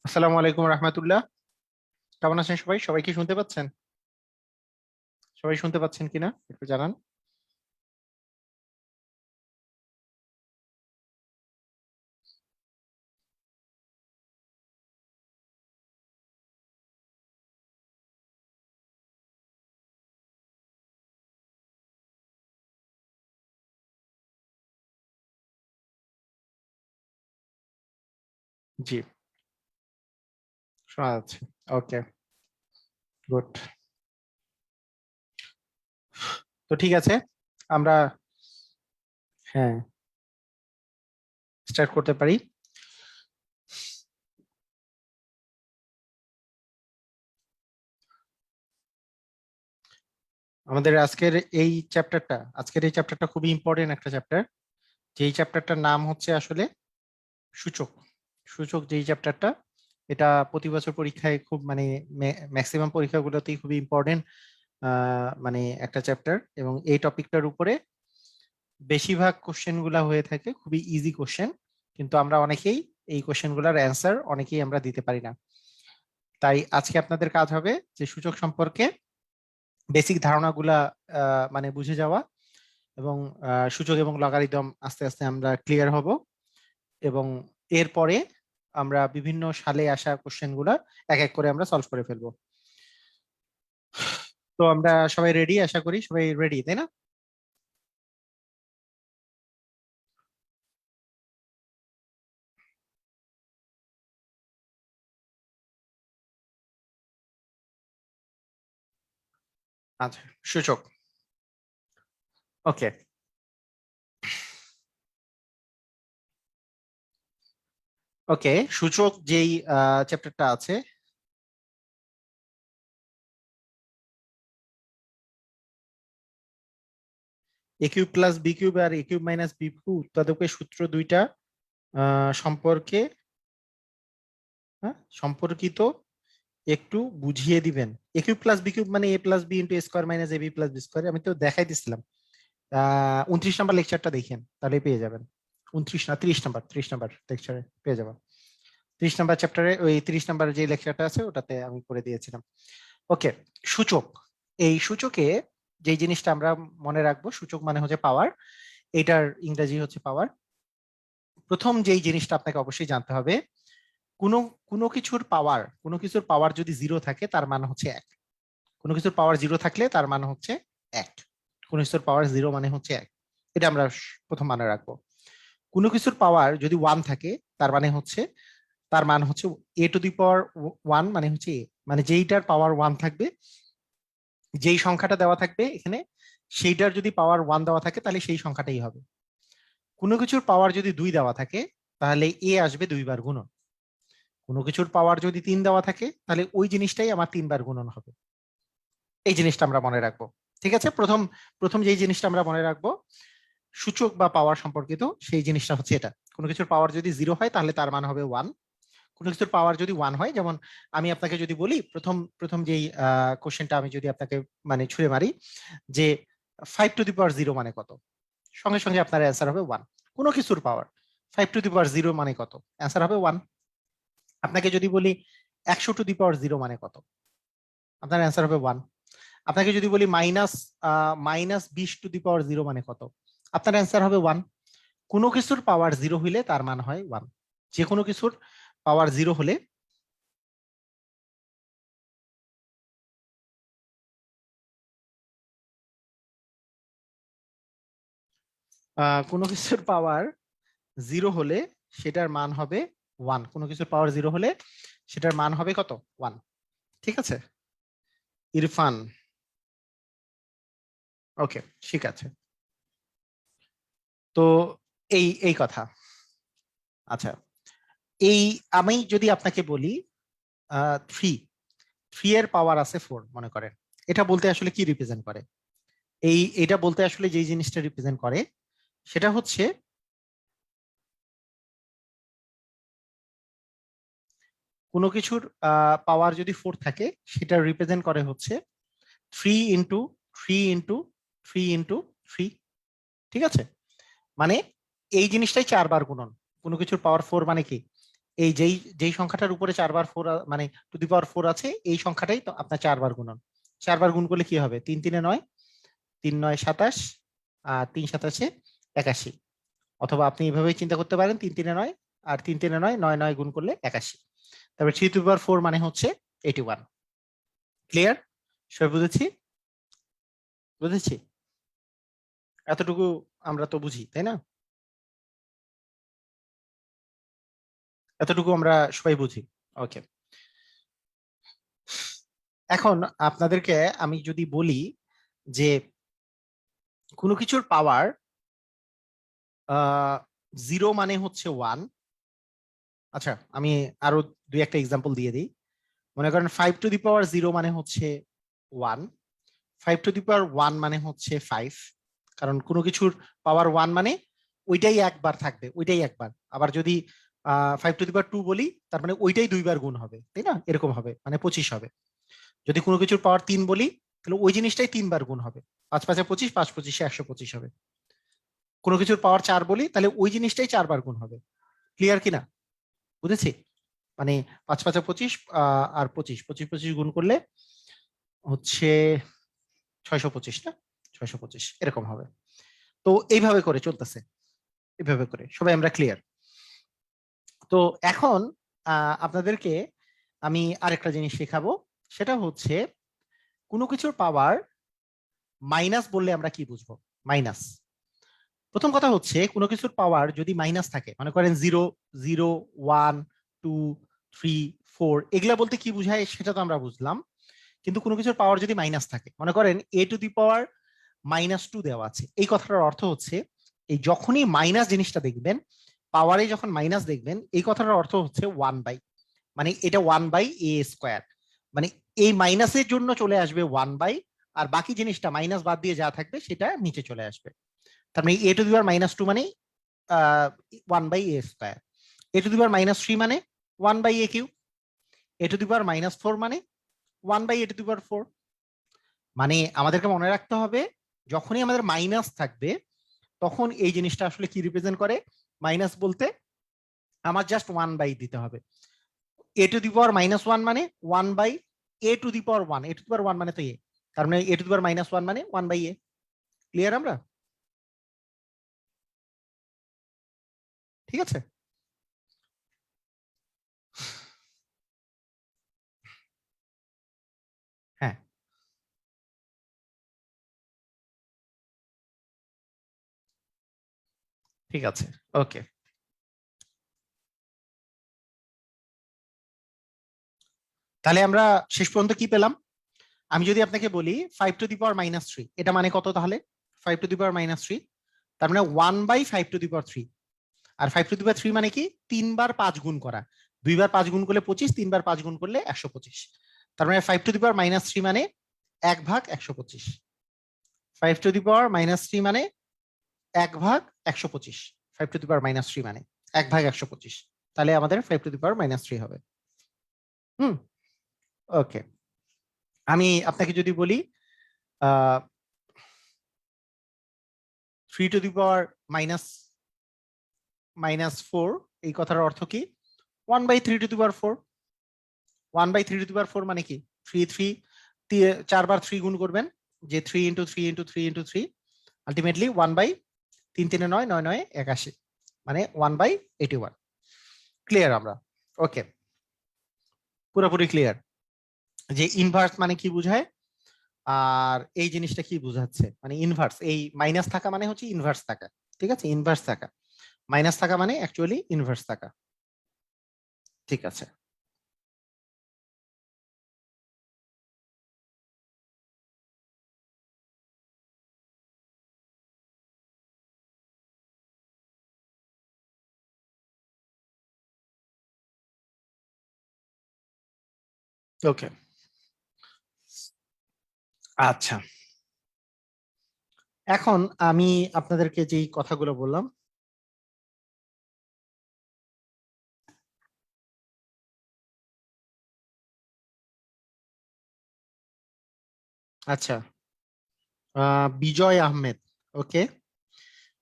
আসসালামু আলাইকুম রহমতুল্লাহ। কেমন আছেন সবাই? সবাই কি শুনতে পাচ্ছেন? সবাই শুনতে পাচ্ছেন কিনা একটু জানান। জি, শোনা যাচ্ছে। ওকে, গুড। তো ঠিক আছে, আমরা হ্যাঁ স্টার্ট করতে পারি। আমাদের আজকের এই চ্যাপ্টারটা খুবই ইম্পর্টেন্ট একটা চ্যাপ্টার। যেই চ্যাপ্টারটার নাম হচ্ছে আসলে সূচক। সূচক যেই চ্যাপ্টারটা, এটা প্রতি বছর পরীক্ষায় খুব মানে ম্যাক্সিমাম পরীক্ষাগুলোতেই খুবই ইম্পর্টেন্ট মানে একটা চ্যাপ্টার, এবং এই টপিকটার উপরে বেশিরভাগ কোশ্চেন গুলা হয়ে থাকে খুবই ইজি কোশ্চেন, কিন্তু আমরা অনেকেই এই কোশ্চেন গুলার অ্যান্সার অনেকেই আমরা দিতে পারি না। তাই আজকে আপনাদের কাজ হবে যে সূচক সম্পর্কে বেসিক ধারণাগুলা মানে বুঝে যাওয়া, এবং সূচক এবং লগারিদম আস্তে আস্তে আমরা ক্লিয়ার হব, এবং এরপরে আমরা বিভিন্ন সালে আসা কোশ্চেন গুলা এক এক করে আমরা সলভ করে ফেলবো। তো আমরা সবাই রেডি? আশা করি সবাই রেডি, তাই না? আচ্ছা, সূচক। ওকে, ওকে। সূচক যেই চ্যাপ্টারটা আছে, এ কিউব প্লাস বি কিউব আর এ কিউব মাইনাস বি কিউব উৎপাদকের সূত্র দুইটা সম্পর্কে সম্পর্কিত একটু বুঝিয়ে দিবেন। এ কিউব প্লাস বি কিউব মানে এ plus B into A square minus A B plus B square, আমি তো দেখাই দিছিলাম। 29 নম্বর লেকচারটা দেখেন, তাহলে পেয়ে যাবেন। 29 না, 30 নম্বর, 30 নম্বর লেকচারে পেয়ে যাবেন। 30 নম্বর চ্যাপ্টারে ওই 30 নম্বর যে লেকচারটা আছে ওটাতে আমি করে দিয়েছিলাম। ওকে, সূচক। এই সূচকে যে জিনিসটা আমরা মনে রাখবো, সূচক মানে হচ্ছে পাওয়ার। এটার ইংরেজি হচ্ছে পাওয়ার। প্রথম যেই জিনিসটা আপনাকে অবশ্যই জানতে হবে, কোনো কোনো কিছুর পাওয়ার যদি জিরো থাকে তার মানে হচ্ছে এক। কোনো কিছুর পাওয়ার জিরো থাকলে তার মানে হচ্ছে এক। কোনো কিছুর পাওয়ার জিরো মানে হচ্ছে এক। এটা আমরা প্রথম মানে রাখবো। কোনো কিছুর পাওয়ার যদি ওয়ান থাকে তার মানে হচ্ছে এ টু দি পাওয়ার ওয়ান মানে হচ্ছে এ, মানে যেইটার পাওয়ার ওয়ান থাকবে, যেই সংখ্যাটা দেওয়া থাকবে এখানে, সেইটার যদি পাওয়ার ওয়ান দেওয়া থাকে তাহলে সেই সংখ্যাটাই হবে। কোনো কিছুর পাওয়ার যদি দুই দেওয়া থাকে তাহলে এ আসবে দুইবার গুণন। কোনো কিছুর পাওয়ার যদি তিন দেওয়া থাকে তাহলে ওই জিনিসটাই আমার তিনবার গুণন হবে। এই জিনিসটা আমরা মনে রাখবো। ঠিক আছে, প্রথম প্রথম যেই জিনিসটা আমরা মনে রাখবো সূচক বা পাওয়ার সম্পর্কিত, সেই জিনিসটা হচ্ছে এটা। কোনো কিছুর পাওয়ার যদি জিরো হয় তাহলে তার মান হবে ওয়ান। কোনো কিছুর পাওয়ার যদি ওয়ান হয়, যেমন আমি আপনাকে যদি বলি, প্রথম প্রথম যেই কোশ্চেনটা আমি যদি আপনাকে মানে ছুড়ে মারি যে 5 টু দি পাওয়ার 0 মানে কত, সঙ্গে সঙ্গে আপনার অ্যান্সার হবে ওয়ান। কোনো কিছুর পাওয়ার 5 টু দি পাওয়ার 0 মানে কত, অ্যান্সার হবে ওয়ান। আপনাকে যদি বলি 100 টু দি পাওয়ার 0 মানে কত, আপনার অ্যান্সার হবে ওয়ান। আপনাকে যদি বলি -20 টু দি পাওয়ার 0 মানে কত, আপনার অ্যান্সার হবে ওয়ান। কোনো কিছুর পাওয়ার জিরো হইলে তার মান হয় ওয়ান। যে কোনো কিছুর পাওয়ার জিরো হলে কোনো কিছুর পাওয়ার জিরো হলে সেটার মান হবে ওয়ান। কোনো কিছুর পাওয়ার জিরো হলে সেটার মান হবে কত? ওয়ান। ঠিক আছে ইরফান? ওকে, ঠিক আছে। তো এই এই কথা। আচ্ছা, এই আমি যদি আপনাকে বলি থ্রি, থ্রি এর পাওয়ার আছে ফোর মনে করেন, এটা বলতে আসলে কি রিপ্রেজেন্ট করে? এটা বলতে আসলে যেই জিনিসটা রিপ্রেজেন্ট করে সেটা হচ্ছে কোনো কিছুর পাওয়ার যদি ফোর থাকে সেটা রিপ্রেজেন্ট করে হচ্ছে three into three into three into three. ঠিক আছে, মানে এই জিনিসটাই চারবার গুণন। কোনো কিছুর পাওয়ার ফোর মানে কি, এই যেই যেই সংখ্যাটার উপরে 4 বার 4 মানে টু দি পাওয়ার 4 আছে, এই সংখ্যাটাই তো আপনার 4 বার গুণন। 4 বার গুণ করলে কি হবে? 3 3 9, 3 9 27, আর 3 27 81। অথবা আপনি এভাবেই চিন্তা করতে পারেন, 3 3 9 আর 3 3 9, 9 9 গুণ করলে 81। তারপরে 3 টু দি পাওয়ার 4 মানে হচ্ছে 81। ক্লিয়ার? সবাই বুঝেছি? বুঝেছি? এতটুকু আমরা তো বুঝি, তাই না? এতটুকু আমরা সবাই বুঝি। ওকে, এখন আপনাদেরকে আমি যদি বলি যে কোনো কিছুর পাওয়ার 0 মানে হচ্ছে 1। আচ্ছা, আমি আরো দুই একটা এক্সাম্পল দিয়ে দিই। মনে করেন 5 টু দি পাওয়ার 0 মানে হচ্ছে 1, 5 টু দি পাওয়ার 1 মানে হচ্ছে 5। কারণ কোনো কিছুর পাওয়ার 1 মানে ওইটাই একবার থাকবে, ওইটাই একবার। আবার যদি 5 টু দি পাওয়ার 2 বলি, তার মানে ওইটাই 2 বার গুণ হবে, তাই না? এরকম হবে, মানে 25 হবে। যদি কোনো কিছুর পাওয়ার 3 বলি, তাহলে ওই জিনিসটাই 3 বার গুণ হবে। 5 5 25, 5 25 125 হবে। কোনো কিছুর পাওয়ার 4 বলি, তাহলে ওই জিনিসটাই 4 বার গুণ হবে। ক্লিয়ার কিনা? বুঝেছি? মানে 5 5 25, আর 25 25 25 গুণ করলে হচ্ছে 625, না? 625 এরকম হবে। তো এইভাবে করে চলতেছে, এইভাবে করে। সবাই আমরা ক্লিয়ার? তো এখন আপনাদেরকে আমি আরেকটা জিনিস শেখাবো। সেটা হচ্ছে কোনো কিছুর পাওয়ার মাইনাস বললে আমরা কি বুঝবো? মাইনাস। প্রথম কথা হচ্ছে কোনো কিছুর পাওয়ার যদি মাইনাস থাকে, মনে করেন 0 0 1 2 3 4, এগুলা বলতে কি বুঝায় সেটা তো আমরা বুঝলাম। কিন্তু কোনো কিছুর পাওয়ার যদি মাইনাস থাকে, মনে করেন a টু দি পাওয়ার -2 দেওয়া আছে, এই কথাটার অর্থ হচ্ছে এই যখনই মাইনাস জিনিসটা দেখবেন, পাওয়ারে যখন মাইনাস দেখবেন, এই কথাটার অর্থ হচ্ছে 1/, মানে এটা 1/a²। মানে এই মাইনাসের জন্য চলে আসবে 1/, আর বাকি জিনিসটা মাইনাস বাদ দিয়ে যা থাকবে সেটা নিচে চলে আসবে। তার মানে a টু দি পাওয়ার -2 মানে 1/a², a to the power -3 মানে 1/a³, a to the power -4 মানে 1/a টু দি পাওয়ার 4। মানে আমাদেরকে মনে রাখতে হবে, যখনই আমাদের মাইনাস থাকবে তখন এই জিনিসটা আসলে কি রিপ্রেজেন্ট করে। মাইনাস বলতে আমার জাস্ট 1/, দিতে হবে। a টু দি পাওয়ার -1 মানে 1/a to the power 1, a to the power 1 মানে তো a, তার মানে a টু দি পাওয়ার -1 মানে 1/a। ক্লিয়ার আমরা? ঠিক আছে? হ্যাঁ, ঠিক আছে। ওকে, তাহলে আমরা শেষ পর্যন্ত কি পেলাম? আমি যদি আপনাকে বলি 5 টু দি পাওয়ার -3, এটা মানে কত তাহলে? 5 টু দি পাওয়ার -3, তার মানে 1/5 two the power 3। R 5 to the power 3 মানে কি? 3 বার 5 গুণ করা। 2 বার 5 গুণ করলে 25, 3 বার 5 গুণ করলে 125। তার মানে 5 টু দি পাওয়ার -3 মানে 1/125। 5 টু দি পাওয়ার -3 মানে 1/125। 5 টু দি পাওয়ার -3 মানে 1/125। তাহলে আমাদের 5 টু দি পাওয়ার -3 হবে। হুম, ওকে। আমি আপনাকে যদি বলি 3 টু দি পাওয়ার -4, এই কথার অর্থ কি? 1/3 two the power 4। 1/3 two the power 4 মানে কি? 3 3, 4 বার 3 গুণ করবেন, যে 3 ইন্টু 3 ইন্টু 3 ইন্টু 3, আলটিমেটলি 1/3 3 9 9 9 81, মানে 1/81। ক্লিয়ার আমরা? ওকে, পুরোপুরি ক্লিয়ার যে ইনভার্স মানে কি বুঝায় আর এই জিনিসটা কি বুঝাচ্ছে। মানে ইনভার্স, এই মাইনাস থাকা মানে হচ্ছে ইনভার্স থাকা। ঠিক আছে? ইনভার্স থাকা, মাইনাস থাকা মানে অ্যাকচুয়ালি ইনভার্স থাকা। ঠিক আছে, ওকে। আচ্ছা, এখন আমি আপনাদেরকে যেই কথাগুলো বললাম, আচ্ছা, বিজয় আহমেদ। ওকে,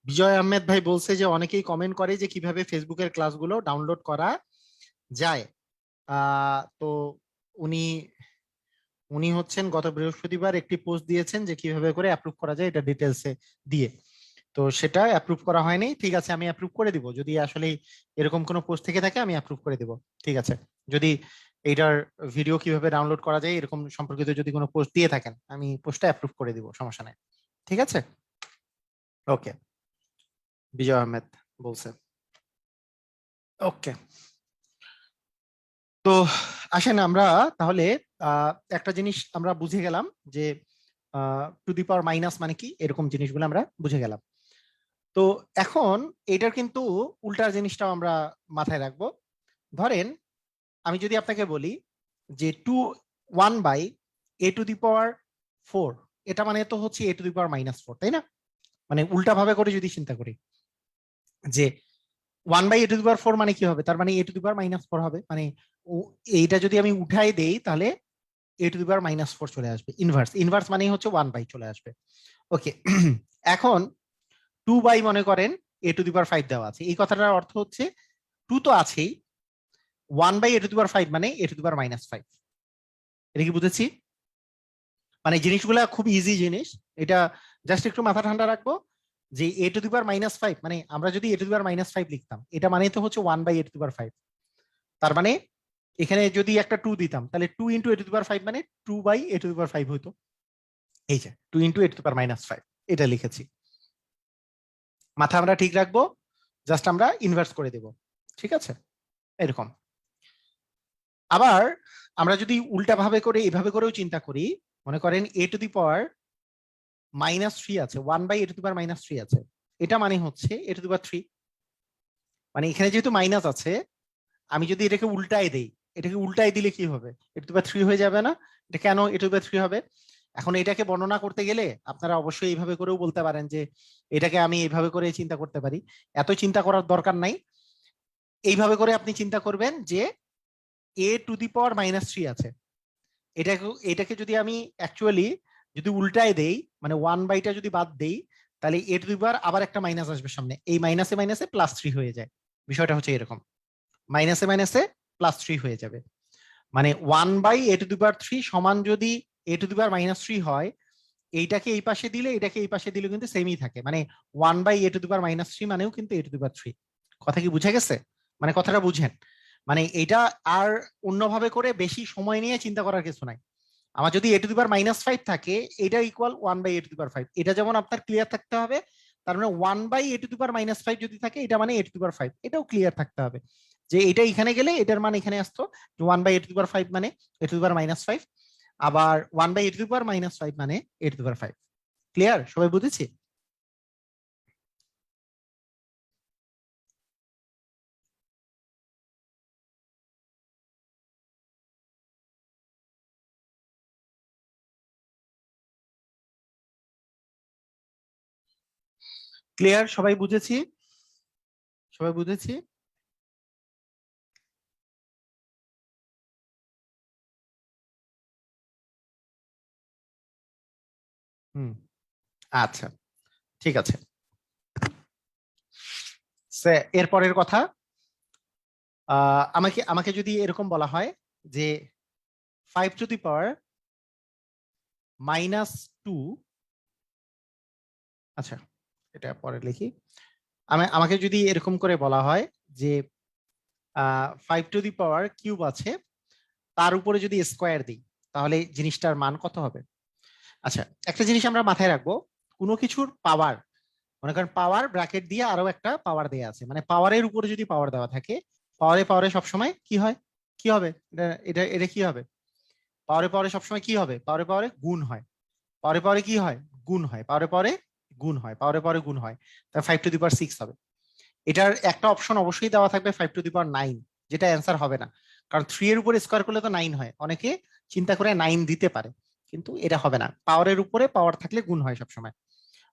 বিজয় আহমেদ ভাই বলছে যে অনেকেই কমেন্ট করে যে কিভাবে ফেসবুকের ক্লাসগুলো ডাউনলোড করা যায়। তো উনি উনি হচ্ছেন গত বৃহস্পতিবার একটি পোস্ট দিয়েছেন যে কিভাবে করে অ্যাপ্রুভ করা যায় এটা ডিটেলসে দিয়ে। তো সেটা অ্যাপ্রুভ করা হয়নি, ঠিক আছে আমি অ্যাপ্রুভ করে দিব, যদি আসলে এরকম কোনো পোস্ট থেকে থাকে আমি অ্যাপ্রুভ করে দিব। ঠিক আছে, যদি এইটার ভিডিও কিভাবে ডাউনলোড করা যায় এরকম সম্পর্কিত যদি কোনো পোস্ট দিয়ে থাকেন আমি পোস্টটা অ্যাপ্রুভ করে দিব, সমস্যা নাই। ঠিক আছে, ওকে। বিজয় আহমেদ বলছে, ওকে। তো আসেন আমরা তাহলে একটা জিনিস আমরা বুঝে গেলাম যে টু দি পাওয়ার মাইনাস মানে কি, এরকম জিনিসগুলো আমরা বুঝে গেলাম। তো এখন এটার কিন্তু উল্টার জিনিসটাও আমরা মাথায় রাখবো। ধরেন আমি যদি আপনাকে বলি যে 1/a⁴, এটা মানে তো হচ্ছে a⁻⁻⁴, তাই না? মানে উল্টা ভাবে করে যদি চিন্তা করি যে 1/a⁴ মানে কি হবে, তার মানে a⁻⁻⁴ হবে, মানে এইটা যদি আমি উঠাই দেই তাহলে a⁻⁻⁴ চলে আসবে, ইনভার্স ইনভার্স মানে হচ্ছে 1/, চলে আসবে। ওকে, এখন 2/, মনে করেন a⁵ দেওয়া আছে, এই কথাটার অর্থ হচ্ছে 2 তো আছেই, 1/a⁵ মানে a⁻⁻⁵। এটা কি বুঝেছি? মানে জিনিসগুলা খুব ইজি জিনিস, এটা জাস্ট একটু মাথা ঠান্ডা রাখবো যে a⁻⁻⁵, মানে আমরা যদি a⁻⁻⁵ লিখতাম এটা মানে তো হচ্ছে 1/a⁵। তার মানে এখানে যদি একটা 2 দিতাম তাহলে 2 ইন্টু a⁵ মানে 2/a⁵ হইতো। এই যে 2 ইন্টু a⁻⁵ এটা লিখেছি, মাথা আমরা ঠিক রাখবো, জাস্ট আমরা ইনভার্স করে দেব। ঠিক আছে, এরকম। আবার আমরা যদি উল্টা ভাবে করে এভাবে করেও চিন্তা করি, মনে করেন a⁻³ আছে, 1/a⁻³ আছে, এটা মানে হচ্ছে a⁻3। মানে এখানে যেহেতু মাইনাস আছে, আমি যদি এটাকে উল্টায় দেই, এটাকে উল্টায় দিলে কি হবে, a⁻3 হয়ে যাবে না? এটা কেন a⁻3 হবে? এখন এটাকে বর্ণনা করতে গেলে আপনারা অবশ্যই এইভাবে করেও বলতে পারেন যে এটাকে আমি এইভাবে করে চিন্তা করতে পারি, এত চিন্তা করার দরকার নাই। এইভাবে করে আপনি চিন্তা করবেন যে a⁻³ আছে, এটাকে এটাকে যদি আমি অ্যাকচুয়ালি যদি উল্টায় দেই, মানে 1/টা যদি বাদ দেই, তাহলে a⁻ আবার একটা মাইনাস আসবে সামনে, এই মাইনাসে মাইনাসে +3 হয়ে যায়। বিষয়টা হচ্ছে এরকম, মাইনাসে মাইনাসে +3 হয়ে যাবে। মানে 1/a⁻³ সমান যদি a⁻³ হয়, এইটাকে এই পাশে দিলে এটাকে এই পাশে দিলে কিন্তু সেমই থাকে, মানে 1/a⁻³ মানেও কিন্তু a⁻3। কথা কি বুঝে গেছে? মানে কথাটা বুঝেন, মানে এটা আর অন্যভাবে করে বেশি সময় নিয়ে চিন্তা করার কিছু নাই। আমার যদি a⁻⁻5 থাকে, এটা ইকুয়াল 1/a⁵, এটা যেমন আপনার ক্লিয়ার থাকতে হবে। তার মানে 1/a⁻5 যদি থাকে, এটা মানে a⁵, এটাও ক্লিয়ার থাকতে হবে যে এটা এখানে গেলে এটার মান এখানে আসতো, 1/a⁵ মানে a⁻5, আবার 1/a⁻5 মানে a⁵। ক্লিয়ার, সবাই বুঝেছি? ক্লিয়ার, সবাই বুঝেছি? সবাই বুঝেছি? হুম, আচ্ছা, ঠিক আছে। এরপরের কথা, আমাকে আমাকে যদি এরকম বলা হয় যে 5⁻⁻², আচ্ছা এটা পরে লিখি। আমাকে যদি এরকম করে বলা হয় যে 5⁻³ আছে, তার উপরে যদি স্কোয়ার দিই তাহলে জিনিসটার মান কত হবে? আচ্ছা, একটা জিনিস আমরা মাথায় রাখবো, কোনো কিছুর পাওয়ার, মনে করেন পাওয়ার ব্র্যাকেট দিয়ে আরো একটা পাওয়ার দেওয়া আছে, মানে পাওয়ারের উপরে যদি পাওয়ার দেওয়া থাকে, পাওয়ারে পাওয়ারে সবসময় কি হয়, কি হবে, এটা এটা এটা কি হবে, পাওয়ারে পাওয়ারে সবসময় কি হবে, পাওয়ারে পাওয়ারে গুণ হয়, পাওয়ারে পাওয়ারে কি হয়, গুণ হয়, পাওয়ারে পাওয়ারে গুণ হয়, পাওয়ারে পাওয়ারে গুণ হয়, তা 5⁻6 হবে। এটার একটা অপশন অবশ্যই দেওয়া থাকবে 5⁻9, যেটা অ্যান্সার হবে না, কারণ 3 এর উপরে স্কোয়ার করলে তো 9 হয়, অনেকে চিন্তা করে 9 দিতে পারে, কিন্তু এটা হবে না, পাওয়ারের উপরে পাওয়ার থাকলে গুণ হয় সবসময়।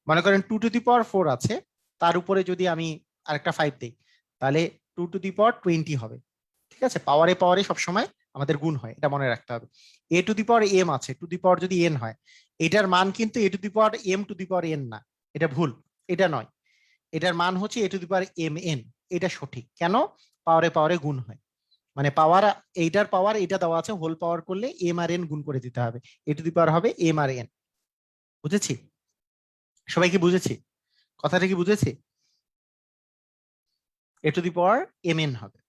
মনে করেন 2⁻4 আছে, তার উপরে যদি আমি আরেকটা 5 দিই তাহলে 2⁻20 হবে। ঠিক আছে, পাওয়ারে পাওয়ারে সবসময় আমাদের গুণ হয়, এটা মনে রাখতে হবে। a⁻m আছে, টু দি পাওয়ার যদি n হয়, এটার মান কিন্তু a⁻m⁻n না, এটা ভুল, এটা নয়, এটার মান হচ্ছে a⁻mn, এটা সঠিক। কেন? পাওয়ারে পাওয়ারে গুণ হয়, মানে পাওয়ার, এইটার পাওয়ার এটা দেওয়া আছে, হোল পাওয়ার করলে এম আর এন গুণ করে দিতে হবে, এ টু দি পাওয়ার হবে এম আর এন। বুঝেছি? সবাই কি বুঝেছি? কথাটা কি বুঝেছি? A to the power M N হবে।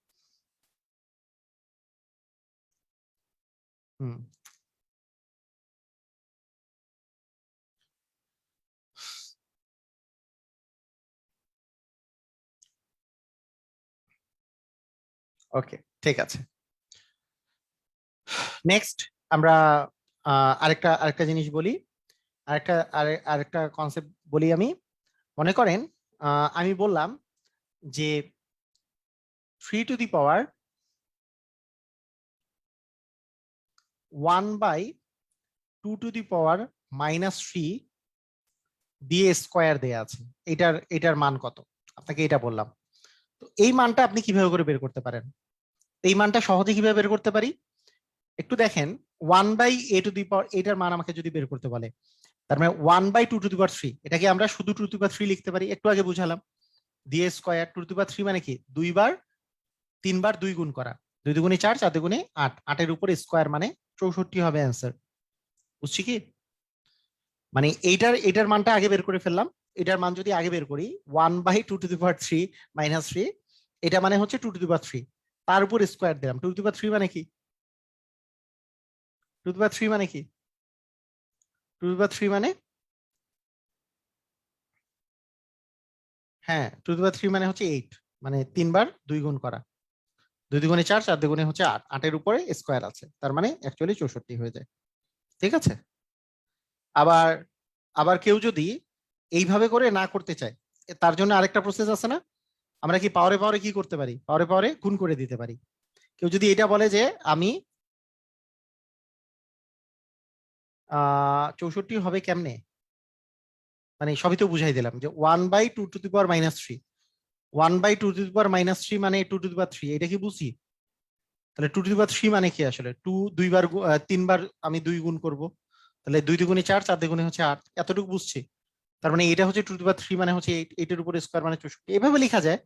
হুম, ওকে, ঠিক আছে। নেক্সট আমরা আরেকটা আরেকটা জিনিস বলি, আরেকটা কনসেপ্ট বলি আমি। মনে করেন আমি বললাম যে 3 to the power 1/2 to the power -3 দিয়ে স্কোয়ার দেয়া আছে, এটার মান কত? আপনাকে এটা বললাম। তো এই মানটা আপনি কিভাবে করে বের করতে পারেন? এই মানটা সহজে কিভাবে বের করতে পারি একটু দেখেন। 1/a to the power, এটার মান আমাকে যদি বের করতে বলে, তার মানে 1/2 to the power 3, এটাকে আমরা শুধু 2 to the power 3 লিখতে পারি, একটু আগে বুঝালাম। দিয়ে স্কোয়ার, 2 to the power 3 মানে কি, 3 বার 2 গুণ করা, 2 × 2 = 4, 4 × 8, 8-এর উপরে স্কোয়ার মানে 64 হবে অ্যান্সার। বুঝছি কি? মানে এটার মানটা আগে বের করে ফেললাম। এটার মান যদি আগে বের করি, 1/2 to the power 3 - 3, এটা মানে হচ্ছে 2 to the power 3, তার উপর স্কোয়ার দিলাম। 2 to the power 3 মানে কি, 2 to the power 3 মানে কি, 2 to the power 3 মানে, হ্যাঁ 2 to the power 3 মানে হচ্ছে 8, মানে 3 বার 2 গুণ করা, 2 × 2 = 4, 4 × 2 = 8, 8-এর উপরে স্কোয়ার আছে, তার মানে অ্যাকচুয়ালি 64 হয়ে যায়। ঠিক আছে? আবার আবার কেউ যদি এইভাবে করে না করতে চায়, তার জন্য আরেকটা প্রসেস আছে না? আমরা কি পাওয়ারে পাওয়ারে কি করতে পারি, পাওয়ারে পাওয়ারে গুণ করে দিতে পারি। কেউ যদি এটা বলে যে আমি 64 হবে কেমনে, মানে সবই তো বুঝাই দিলাম যে 1/2 to the power -3, 1/2 to the power -3 মানে 2 to the power 3, এটা কি বুঝি? তাহলে 2 to the power 3 মানে কি আসলে, 3 বার আমি 2 গুণ করব, তাহলে 2 × 2 = 4, 4 × 2 = 8, এতটুকু বুঝছি। তার মানে এটা হচ্ছে 2 to the power 3 মানে হচ্ছে 8, 8-এর উপরে স্কোয়ার মানে 64, এভাবে লেখা যায়।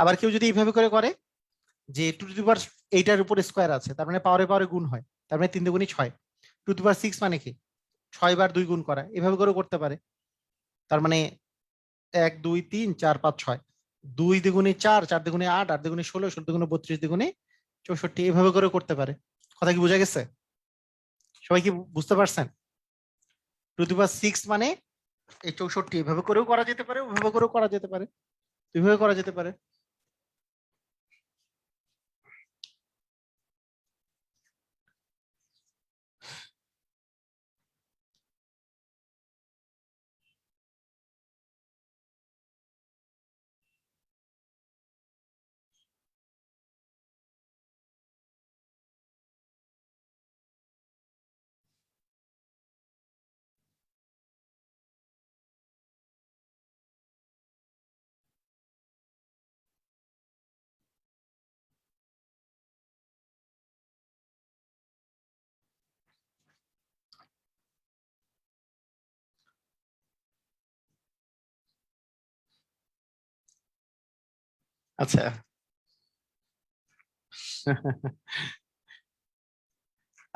আবার কেউ যদি এইভাবে করে করে যে 2 to the power 8-এর উপর স্কোয়ার আছে, তার মানে পাওয়ারে পাওয়ারে গুণ হয়, তার মানে 3 × 2 = 6, 2 to the power 6 মানে কি, 6 বার 2 গুণ করা, এভাবে করে করতে পারে। তার মানে 1 2 3 4 5 6, 2 × 2 = 4, 4 × 2 = 8, 8 × 2 = 16, 16 × 32, 2 × 64, এভাবে করে করতে পারে। কথা কি বোঝা গেছে? সবাই কি বুঝতে পারছেন? 2 to the power 6 মানে এই 64, এভাবে করেও করা যেতে পারে, ওভাবে করেও করা যেতে পারে, দুইভাবে করা যেতে পারে। আচ্ছা।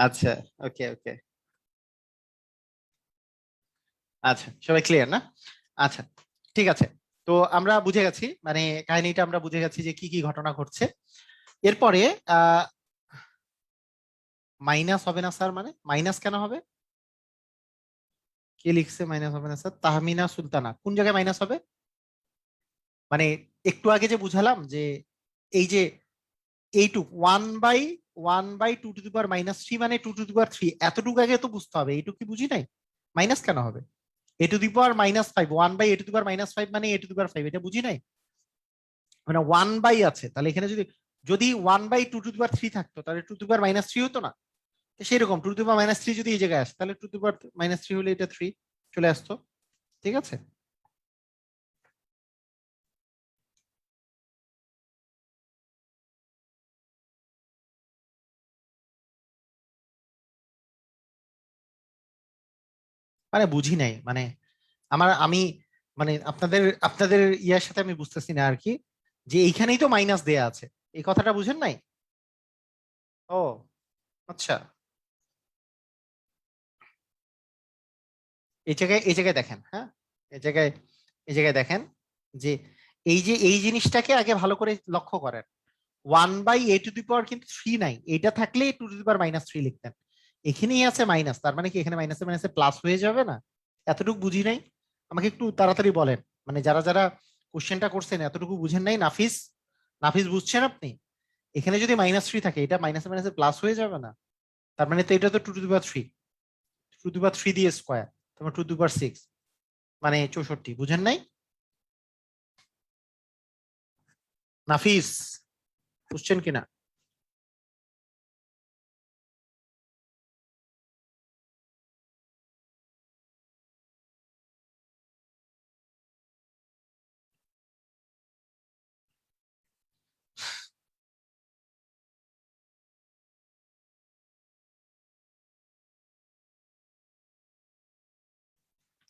আচ্ছা, ওকে ওকে, আচ্ছা সবাই ক্লিয়ার না? আচ্ছা, ঠিক আছে। তো আমরা বুঝে গেছি, মানে কাহিনীটা আমরা বুঝে গেছি যে কি কি ঘটনা ঘটছে। এরপরে আহ মাইনাস হবে না স্যার, মানে মাইনাস কেন হবে? কে লিখছে মাইনাস হবে না স্যার? তাহমিনা সুলতানা, কোন জায়গায় মাইনাস হবে? মানে একটু আগে যে বুঝালাম যে এই যে এইটুক 1/2 to the power -3 মানে 2 to the power 3, এতটুকু আগে তো বুঝতে হবে, এইটুকু কি বুঝি নাই? মাইনাস কেন হবে? a to the power -5, 1/a to the power -5 মানে a to the power 5, এটা বুঝি নাই? মানে 1/, আছে, তাহলে এখানে যদি যদি 1/2 to the power 3 থাকতো, তাহলে 2 to the power -3 হতো না? তো সেরকম 2 to the power -3 যদি এই জায়গায় আসে, তাহলে 2 to the power-3 হলে এটা 3 চলে আসতো। ঠিক আছে? মানে বুঝি নাই, মানে আমি মানে আপনাদের আপনাদের ইয়ার সাথে আমি বুঝতেছি না আর কি, যে এইখানেই তো মাইনাস দেয়া আছে, এই কথাটা বুঝেন নাই? ও আচ্ছা, এই জায়গায় দেখেন, হ্যাঁ, এই জায়গায় এই জায়গায় দেখেন যে এই জিনিসটাকে আগে ভালো করে লক্ষ্য করেন। 1/a⁴ কিন্তু 3 নাই, এটা থাকলে 2⁻³ লিখতেন। এখানেই আছে মাইনাস, তার মানে কি এখানে মাইনাসে মাইনাসে প্লাস হয়ে যাবে না? এতটুকু বুঝি নাই, আমাকে একটু তাড়াতাড়ি বলেন। মানে যারা যারা কোশ্চেনটা করছেন এতটুকু বুঝেন নাই? নাফিস, নাফিস বুঝছেন আপনি? এখানে যদি -3 থাকে, এটা মাইনাসে মাইনাসে প্লাস হয়ে যাবে না? তার মানে তো এটা তো 2⁻3, 2⁻3 দিয়ে স্কোয়ার, তোমার 2⁻6 মানে 64, বুঝেন নাই? নাফিস, বুঝছেন কিনা?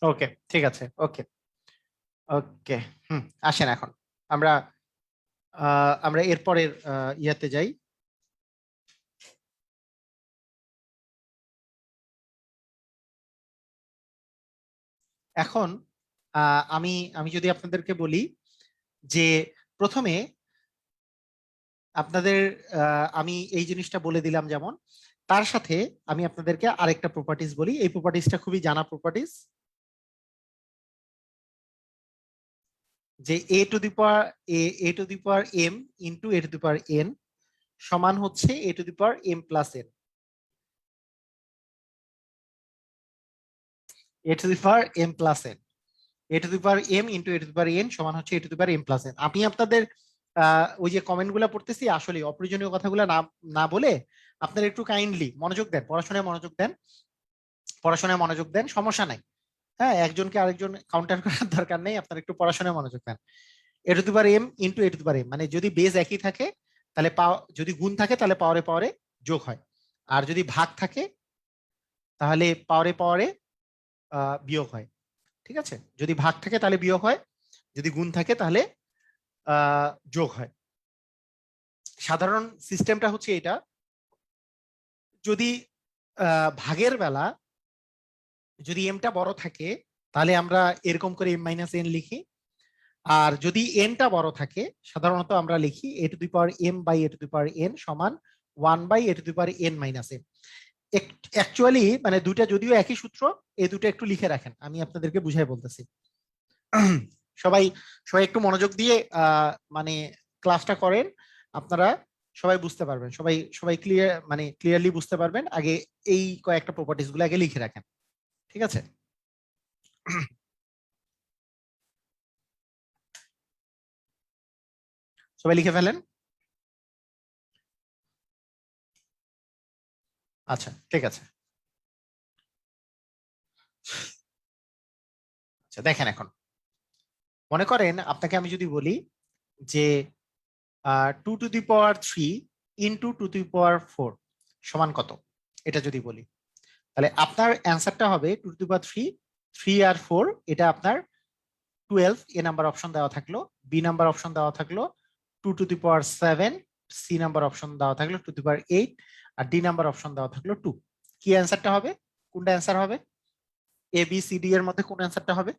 ওকে, ঠিক আছে, ওকে, ওকে। হুম, আসেন এখন আমরা আমরা এরপরের ইয়াতে যাই। এখন আমি আমি যদি আপনাদেরকে বলি যে প্রথমে আপনাদের আমি এই জিনিসটা বলে দিলাম, যেমন তার সাথে আমি আপনাদেরকে আরেকটা প্রপার্টিজ বলি। এই প্রপার্টিজটা খুবই জানা প্রপার্টিজ, যে a to the power m into a to the power n সমান হচ্ছে a to the power m plus n। a to the power m plus n, a to the power m into a to the power n সমান হচ্ছে a to the power m plus n। আমি আপনাদের ওই যে comment গুলা পড়তেছি, আসলে অপ্রয়োজনীয় কথাগুলো না না বলে আপনারা একটু কাইন্ডলি মনোযোগ দেন, পড়াশোনায় মনোযোগ দেন, পড়াশোনায় মনোযোগ দেন, সমস্যা নাই। হ্যাঁ, একজনকে আরেকজন কাউন্টার করার দরকার নেই, আপনারা একটু পড়াশোনায় মনোযোগ দেন। a to the power m into a to the power m মানে যদি বেজ একই থাকে তাহলে যদি গুণ থাকে তাহলে পাওয়ারে পাওয়ারে যোগ হয়, আর যদি ভাগ থাকে তাহলে পাওয়ারে পাওয়ারে বিয়োগ হয়। ঠিক আছে, যদি ভাগ থাকে তাহলে বিয়োগ হয়, যদি গুণ থাকে তাহলে যোগ হয়। সাধারণ সিস্টেমটা হচ্ছে এটা, যদি ভাগের বেলা যদি এমটা বড় থাকে তাহলে আমরা এরকম করে m-n লিখি, আর যদি এনটা বড় থাকে সাধারণত আমরা লিখি a to the power m/a two the power n সমান 1/a to the power n-m। Actually মানে দুইটা যদিও একই সূত্র, এই দুটো একটু লিখে রাখেন, আমি আপনাদেরকে বুঝাই বলতেছি। সবাই সবাই একটু মনোযোগ দিয়ে মানে ক্লাসটা করেন, আপনারা সবাই বুঝতে পারবেন, সবাই সবাই ক্লিয়ার মানে ক্লিয়ারলি বুঝতে পারবেন। আগে এই কয়েকটা প্রপার্টিজ গুলো আগে লিখে রাখেন, ঠিক আছে? সবাই লিখে ফেলেন। আচ্ছা, ঠিক আছে। আচ্ছা, দেখেন এখন মনে করেন আপনাকে আমি যদি বলি যে 2⁻³ ইন্টু 2⁻4 সমান কত, এটা যদি বলি, তাহলে আপনার অ্যান্সারটা হবে 2⁻3, 3 আর 4, এটা আপনার 12, এ নাম্বার অপশন দেওয়া থাকলো, বি নাম্বার অপশন দেওয়া থাকলো 2⁻7, সি নাম্বার অপশন দেওয়া থাকলো 2⁻8, আর ডি নাম্বার অপশন দেওয়া থাকলো 2। কি অ্যান্সারটা হবে? কোনটা অ্যান্সার হবে? এ বি সি ডি এর মধ্যে কোন অ্যান্সারটা হবে?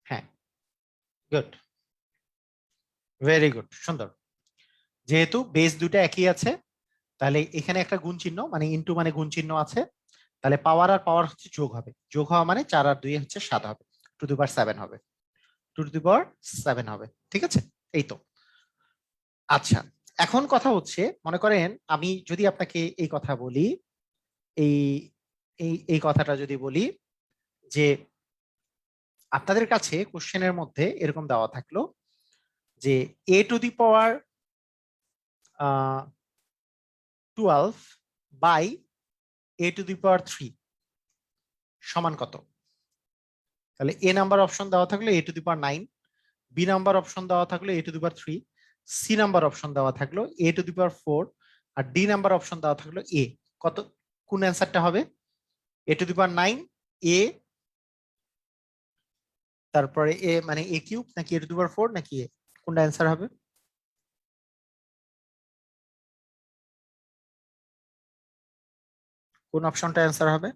হ্যাঁ, গুড, ভেরি গুড, সুন্দর। যেহেতু বেস দুটো একই আছে, তাহলে এখানে একটা গুণ চিহ্ন মানে ইনটু মানে গুণ চিহ্ন আছে, তাহলে পাওয়ার আর পাওয়ার হচ্ছে যোগ হবে, যোগ হওয়া মানে 4 আর 2 হচ্ছে 7 হবে, 2⁻7 হবে, 2⁻7 হবে। ঠিক আছে, এই তো। আচ্ছা, এখন কথা হচ্ছে মনে করেন আমি যদি আপনাকে এই কথা বলি, এই এই কথাটা যদি বলি যে আপনাদের কাছে কোশ্চেনের মধ্যে এরকম দেওয়া থাকলো যে a to the power 12 by a to the power 3 সমান কত? তাহলে এ নাম্বার অপশন দেওয়া থাকলো a to the power 9, B number option দেওয়া থাকলো a to the power 3, C number option দেওয়া থাকলো a টু দি পাওয়ার 4, আর ডি নাম্বার অপশন দেওয়া থাকলো এ। কত? কোন অ্যান্সারটা হবে? এ টু দি পাওয়ার 9 এ, তারপরে এ মানে এ কিউব নাকি এ টু দি পাওয়ার 4 নাকি এ, কোনটা অ্যান্সার হবে? কোন অপশনটা অ্যান্সার হবে?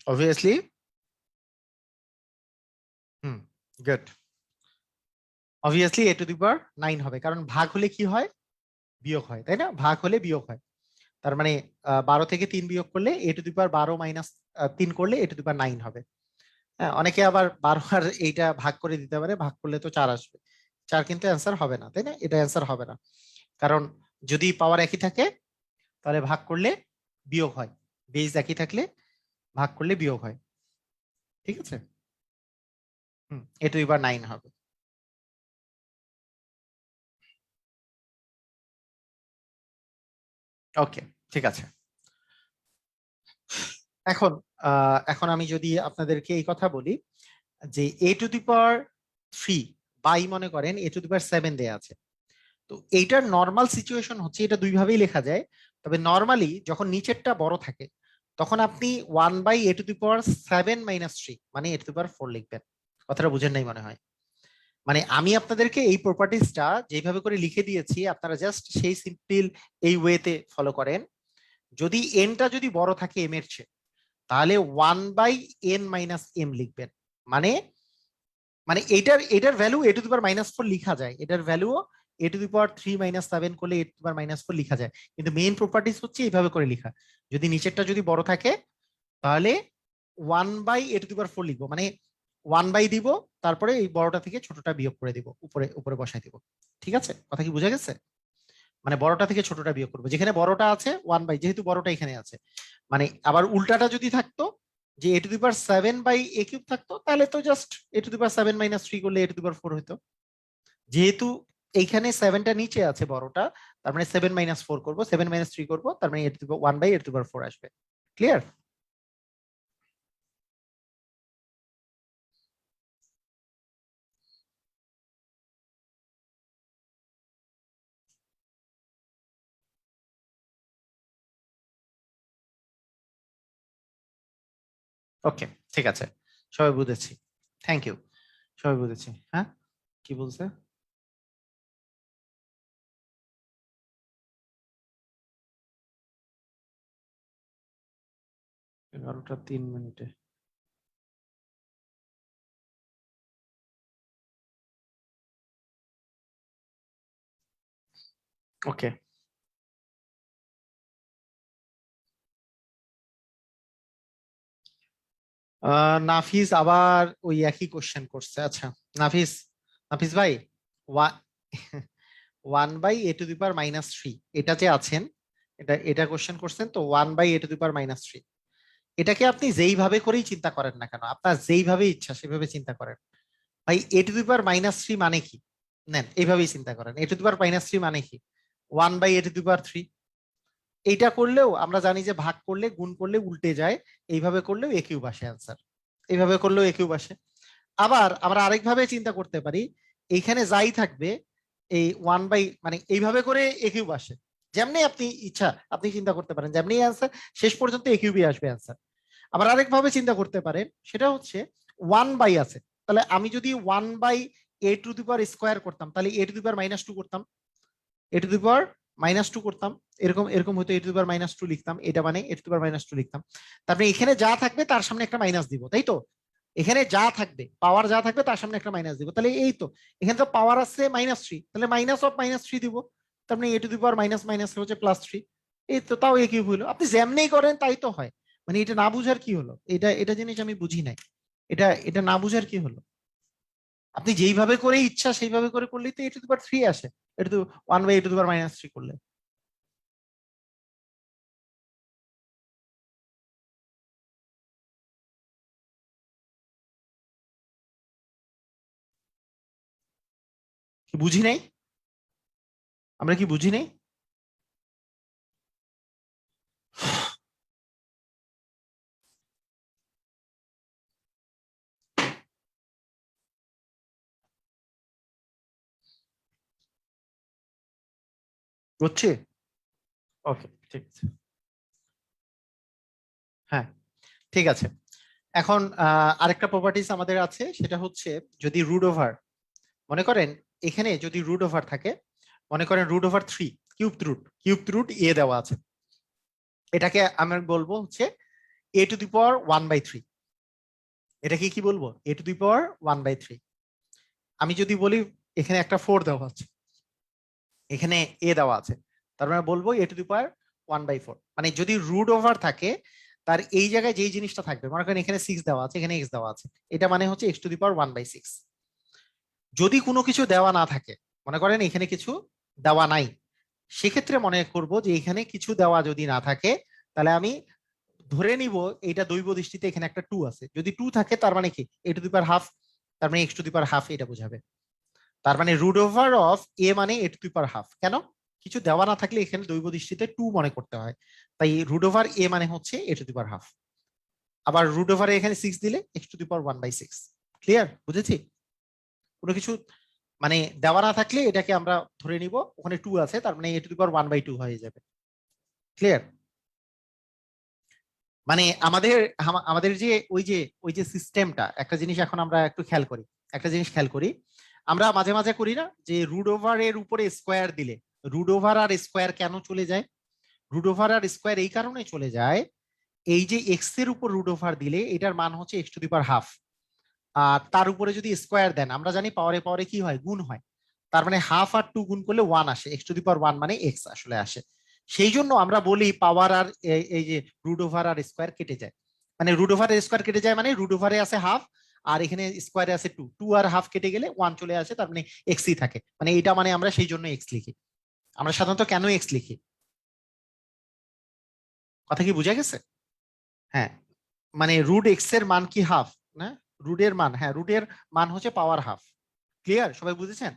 Obviously hmm, good. Obviously A to the power 9 হবে, কারণ ভাগ হলে কি হয়? বিয়োগ হয়, তাই না? ভাগ হলে বিয়োগ হয়। তার মানে 12 থেকে 3 বিয়োগ করলে এ টু দি পাওয়ার 12 মাইনাস 3 করলে এ টু দি পাওয়ার 9 হবে। হ্যাঁ, অনেকে আবার 12 আর এইটা ভাগ করে দিতে পারে, ভাগ করলে তো 4 আসবে। 4 কিন্তু অ্যান্সার হবে না, তাই না? এটা অ্যান্সার হবে না, কারণ যদি পাওয়ার একই থাকে তাহলে ভাগ করলে বিয়োগ হয়, বেজ একই থাকলে ভাগ করলে বিয়োগ হয়। ঠিক আছে? এ টু দি পাওয়ার 9 হবে। ওকে, ঠিক আছে। এখন এখন আমি যদি আপনাদেরকে এই কথা বলি যে এ টু দি পাওয়ার 3 বাই মনে করেন এ টু দি পাওয়ার 7 দেয়া আছে, তো এইটার নর্মাল সিচুয়েশন হচ্ছে এটা দুই ভাবেই লেখা যায়। তবে নর্মালি যখন নিচেরটা বড় থাকে তখন আপনি 1/(a⁻⁷ মানে a⁴ লিখবেন। কথাটা বুঝেন নাই মনে হয়। মানে আমি আপনাদেরকে এই প্রপার্টিজটা যেভাবে করে লিখে দিয়েছি আপনারা জাস্ট সেই সিম্পল এই ওয়েতে ফলো করেন। যদি এনটা যদি বড় থাকে এম এর চেয়ে তাহলে 1/(n−m) লিখবেন। মানে মানে এটার এটার ভ্যালু a⁻⁻4 লিখা যায়, এটার ভ্যালু a⁻³ - 7 করলে a⁻⁻4 লিখা যায়, কিন্তু মেইন প্রপার্টিজ হচ্ছে এইভাবে করে লিখা। যদি নিচেরটা যদি বড় থাকে তাহলে 1/(a⁴ লিখবো, মানে 1 বাই দিব, তারপরে এই বড়টা থেকে ছোটটা বিয়োগ করে দিব, উপরে উপরে বসাই দিব। ঠিক আছে, কথা কি বোঝা গেছে? মানে বড়টা থেকে ছোটটা বিয়োগ করবো, যেখানে বড়টা আছে 1/, যেহেতু বড়টা এখানে আছে। মানে আবার উল্টাটা যদি থাকতো যে a⁷ থাকতো তাহলে তো জাস্ট a⁻⁷ - 3 করলে a⁴ হতো। যেহেতু এইখানে 7টা নিচে আছে বড়টা, তার মানে 7 - 4 করবো, 7 - 3 করবো, তার মানে 1/(a⁴ আসবে। ক্লিয়ার? ওকে, ঠিক আছে, সবাই বুঝেছি। থ্যাংক ইউ, সবাই বুঝেছি। হ্যাঁ, কি বলছে? 11টা 3 মিনিটে। ওকে, নাফিস আবার ওই একই কোশ্চেন করছে। আচ্ছা, নাফিস, নাফিস ভাই, 1/(a⁻⁻3) এটা যে আছেন, এটা এটা কোশ্চেন করছেন তো 1/(a⁻⁻3), এটাকে আপনি যেইভাবে করেই চিন্তা করেন না কেন, আপনার যেইভাবে ইচ্ছা সেভাবে চিন্তা করেন। ভাই a⁻⁻3 মানে কি? নেন এইভাবেই চিন্তা করেন, a⁻⁻3 মানে কি? 1/(a⁻3। এইটা করলেও আমরা জানি যে ভাগ করলে গুণ করলে উল্টে যায়, এইভাবে করলেও এ কিউব আসে অ্যান্সার, এইভাবে করলেও এ কিউব আসে। আবার আমরা আরেকভাবে চিন্তা করতে পারি, এইখানে যাই থাকবে এই 1/, মানে এইভাবে করে এ কিউব আসে। যেমনি আপনি ইচ্ছা আপনি চিন্তা করতে পারেন, যেমনি অ্যান্সার শেষ পর্যন্ত এ কিউবই আসবে অ্যান্সার। আবার আরেকভাবে চিন্তা করতে পারেন, সেটা হচ্ছে 1/, আছে, তাহলে আমি যদি 1/(a⁻² করতাম তাহলে a⁻⁻² করতাম, a⁻⁻² করতাম, এরকম এরকম হয়তো a⁻⁻² লিখতাম, এটা মানে a⁻⁻² লিখতাম। তারপরে এখানে যা থাকবে তার সামনে একটা মাইনাস দিব, তাই তো? এখানে যা থাকবে পাওয়ার যা থাকবে তার সামনে একটা মাইনাস দিব, তাহলে এই তো এখানে তো পাওয়ার আছে -3, তাহলে -(-3) দিব। তার মানে a⁻⁻⁻ হচ্ছে +3। এই তো, তাও একই হলো। আপনি যেমনি করেন তাই তো হয়। মানে এটা না বুঝার কি হলো? এটা এটা জিনিস আমি বুঝি নাই। এটা এটা না বুঝার কি হলো? আপনি যেইভাবে করে ইচ্ছা সেইভাবে করে করলেই তো a⁻3 আসে। এটা তো 1/(a⁻⁻3) করলে। কি বুঝি নাই? আমরা কি বুঝি নাই? বুঝছি? ওকে, ঠিক আছে। হ্যাঁ, ঠিক আছে। এখন আরেকটা প্রপার্টিজ আমাদের আছে, সেটা হচ্ছে যদি রুট ওভার, মনে করেন এখানে যদি রুট ওভার থাকে, মনে করেন রুট ওভার 3, কিউব রুট এ দেওয়া আছে, এটাকে আমি বলবো হচ্ছে এ টু দি পাওয়ার 1/3। এটাকে কি বলবো? এ টু দি পাওয়ার 1/3। আমি যদি বলি এখানে একটা 4 দেওয়া আছে, এখানে এ দেওয়া আছে, তার মানে বলবো এ টু দি পাওয়ার 1/4। মানে যদি রুট ওভার থাকে, তার এই জায়গায় যেই জিনিসটা থাকবে, মনে করেন এখানে 6 দেওয়া আছে, এখানে এক্স দেওয়া আছে, এটা মানে হচ্ছে এক্স টু দি পাওয়ার 1/6। যদি কোনো কিছু দেওয়া না থাকে, মনে করেন এখানে কিছু দেওয়া নাই, সেক্ষেত্রে মনে করব যে এখানে কিছু দেওয়া যদি না থাকে, তাহলে আমি ধরে নিব এইটা দৈব দৃষ্টিতে এখানে একটা 2 আছে। যদি 2 থাকে তার মানে কি এ টু দি পাওয়ার হাফ, তার মানে x to the power half, এটা বোঝাবে। তার মানে রুট ওভার অফ এ মানে A to the power half. কেন? কিছু দেওয়া না থাকলে এখানে দৈব দৃষ্টিতে 2 মনে করতে হয়, তাই রুট ওভার এ মানে হচ্ছে এ টু দি পাওয়ার হাফ। আবার রুট ওভারে এখানে 6 দিলে x to the power 1/6। Clear? বুঝেছি? কোনো কিছু মানে দেওয়া না থাকলে এটাকে আমরা ধরে নিব ওখানে 2 আছে, তার মানে এ টু দি পাওয়ার 1/2 হয়ে যাবে। ক্লিয়ার? মানে আমাদের আমাদের যে ওই যে সিস্টেমটা, একটা জিনিস এখন আমরা একটু খেয়াল করি, একটা জিনিস খেয়াল করি, আমরা মাঝে মাঝে করি না যে রুট ওভার এর উপরে স্কোয়ার দিলে রুট ওভার আর স্কোয়ার কেন চলে যায়? রুট ওভার আর স্কোয়ার এই কারণে চলে যায়, এই যে এক্স এর উপর রুট ওভার দিলে এটার মান হচ্ছে X to the power half, আর তার উপরে যদি স্কোয়ার দেন, আমরা জানি পাওয়ারে পাওয়ারে কি হয়, গুণ হয়। তার মানে হাফ আর 2 গুণ করলে 1 আসে, এক্স টু দি পাওয়ার 1 মানে এক্স আসলে আসে। সেই জন্য আমরা বলি পাওয়ার আর এই যে রুট ওভার আর স্কোয়ার কেটে যায়। মানে রুট ওভার আর স্কোয়ার কেটে যায়, মানে রুট ওভারে আছে হাফ, আর এখানে স্কোয়ারে আছে 2, 2 আর হাফ কেটে গেলে 1 চলে আসে, তার মানে এক্সই থাকে। মানে এটা মানে আমরা সেই জন্য এক্স লিখি। আমরা সাধারণত কেন এক্স লিখি? কথা কি বুঝা গেছে? হ্যাঁ, মানে রুট এক্স এর মান কি হাফ, না? রুটের মান, হ্যাঁ, রুটের মান হচ্ছে পাওয়ার হাফ। ক্লিয়ার? সবাই বুঝেছেন?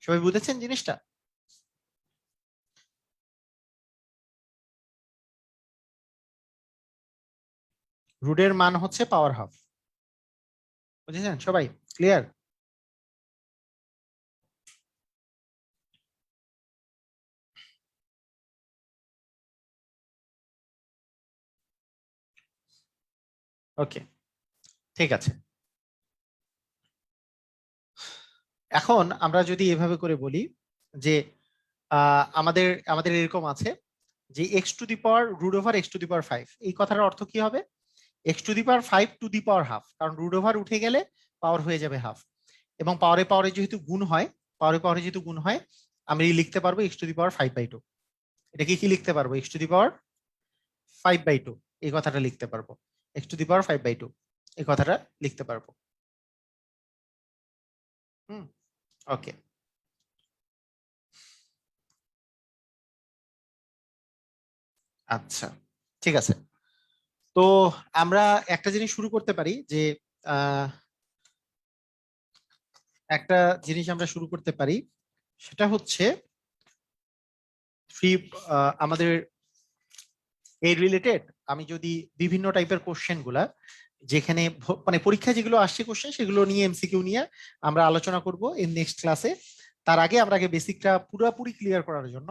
সবাই বুঝেছেন জিনিসটা? রুটের মান হচ্ছে পাওয়ার হাফ। বুঝেছেন সবাই? ক্লিয়ার? ওকে, ঠিক আছে। এখন আমরা যদি এভাবে করে বলি যে আমাদের আমাদের এরকম আছে যে X to the power root over X to the power 5, এই কথাটার অর্থ কি হবে? X to the power 5 to the power half, কারণ রুট ওভার উঠে গেলে পাওয়ার হয়ে যাবে হাফ, এবং পাওয়ারে পাওয়ারে যেহেতু গুণ হয়, পাওয়ারে পাওয়ারে যেহেতু গুণ হয়, আমি লিখতে পারবো এক্স টু দি পাওয়ার 5/2। এটা কি লিখতে পারবো? এক্স টু দি পাওয়ার 5/2 এই কথাটা লিখতে পারবো। এক্স টু দি পাওয়ার 5/2 এই কথাটা লিখতে পারবো। হুম, ওকে, আচ্ছা, ঠিক আছে। তো আমরা একটা জিনিস শুরু করতে পারি যে আহ, একটা জিনিস আমরা শুরু করতে পারি, সেটা হচ্ছে ফ্রি আমাদের এই রিলেটেড, আমি যদি বিভিন্ন টাইপের কোশ্চেন গুলা যেখানে মানে পরীক্ষা যেগুলো আসছে কোশ্চেন, সেগুলো নিয়ে এমসিকিউ নিয়ে আমরা আলোচনা করব ইন নেক্সট ক্লাসে। তার আগে আমরা আগে বেসিকটা পুরোপুরি ক্লিয়ার করার জন্য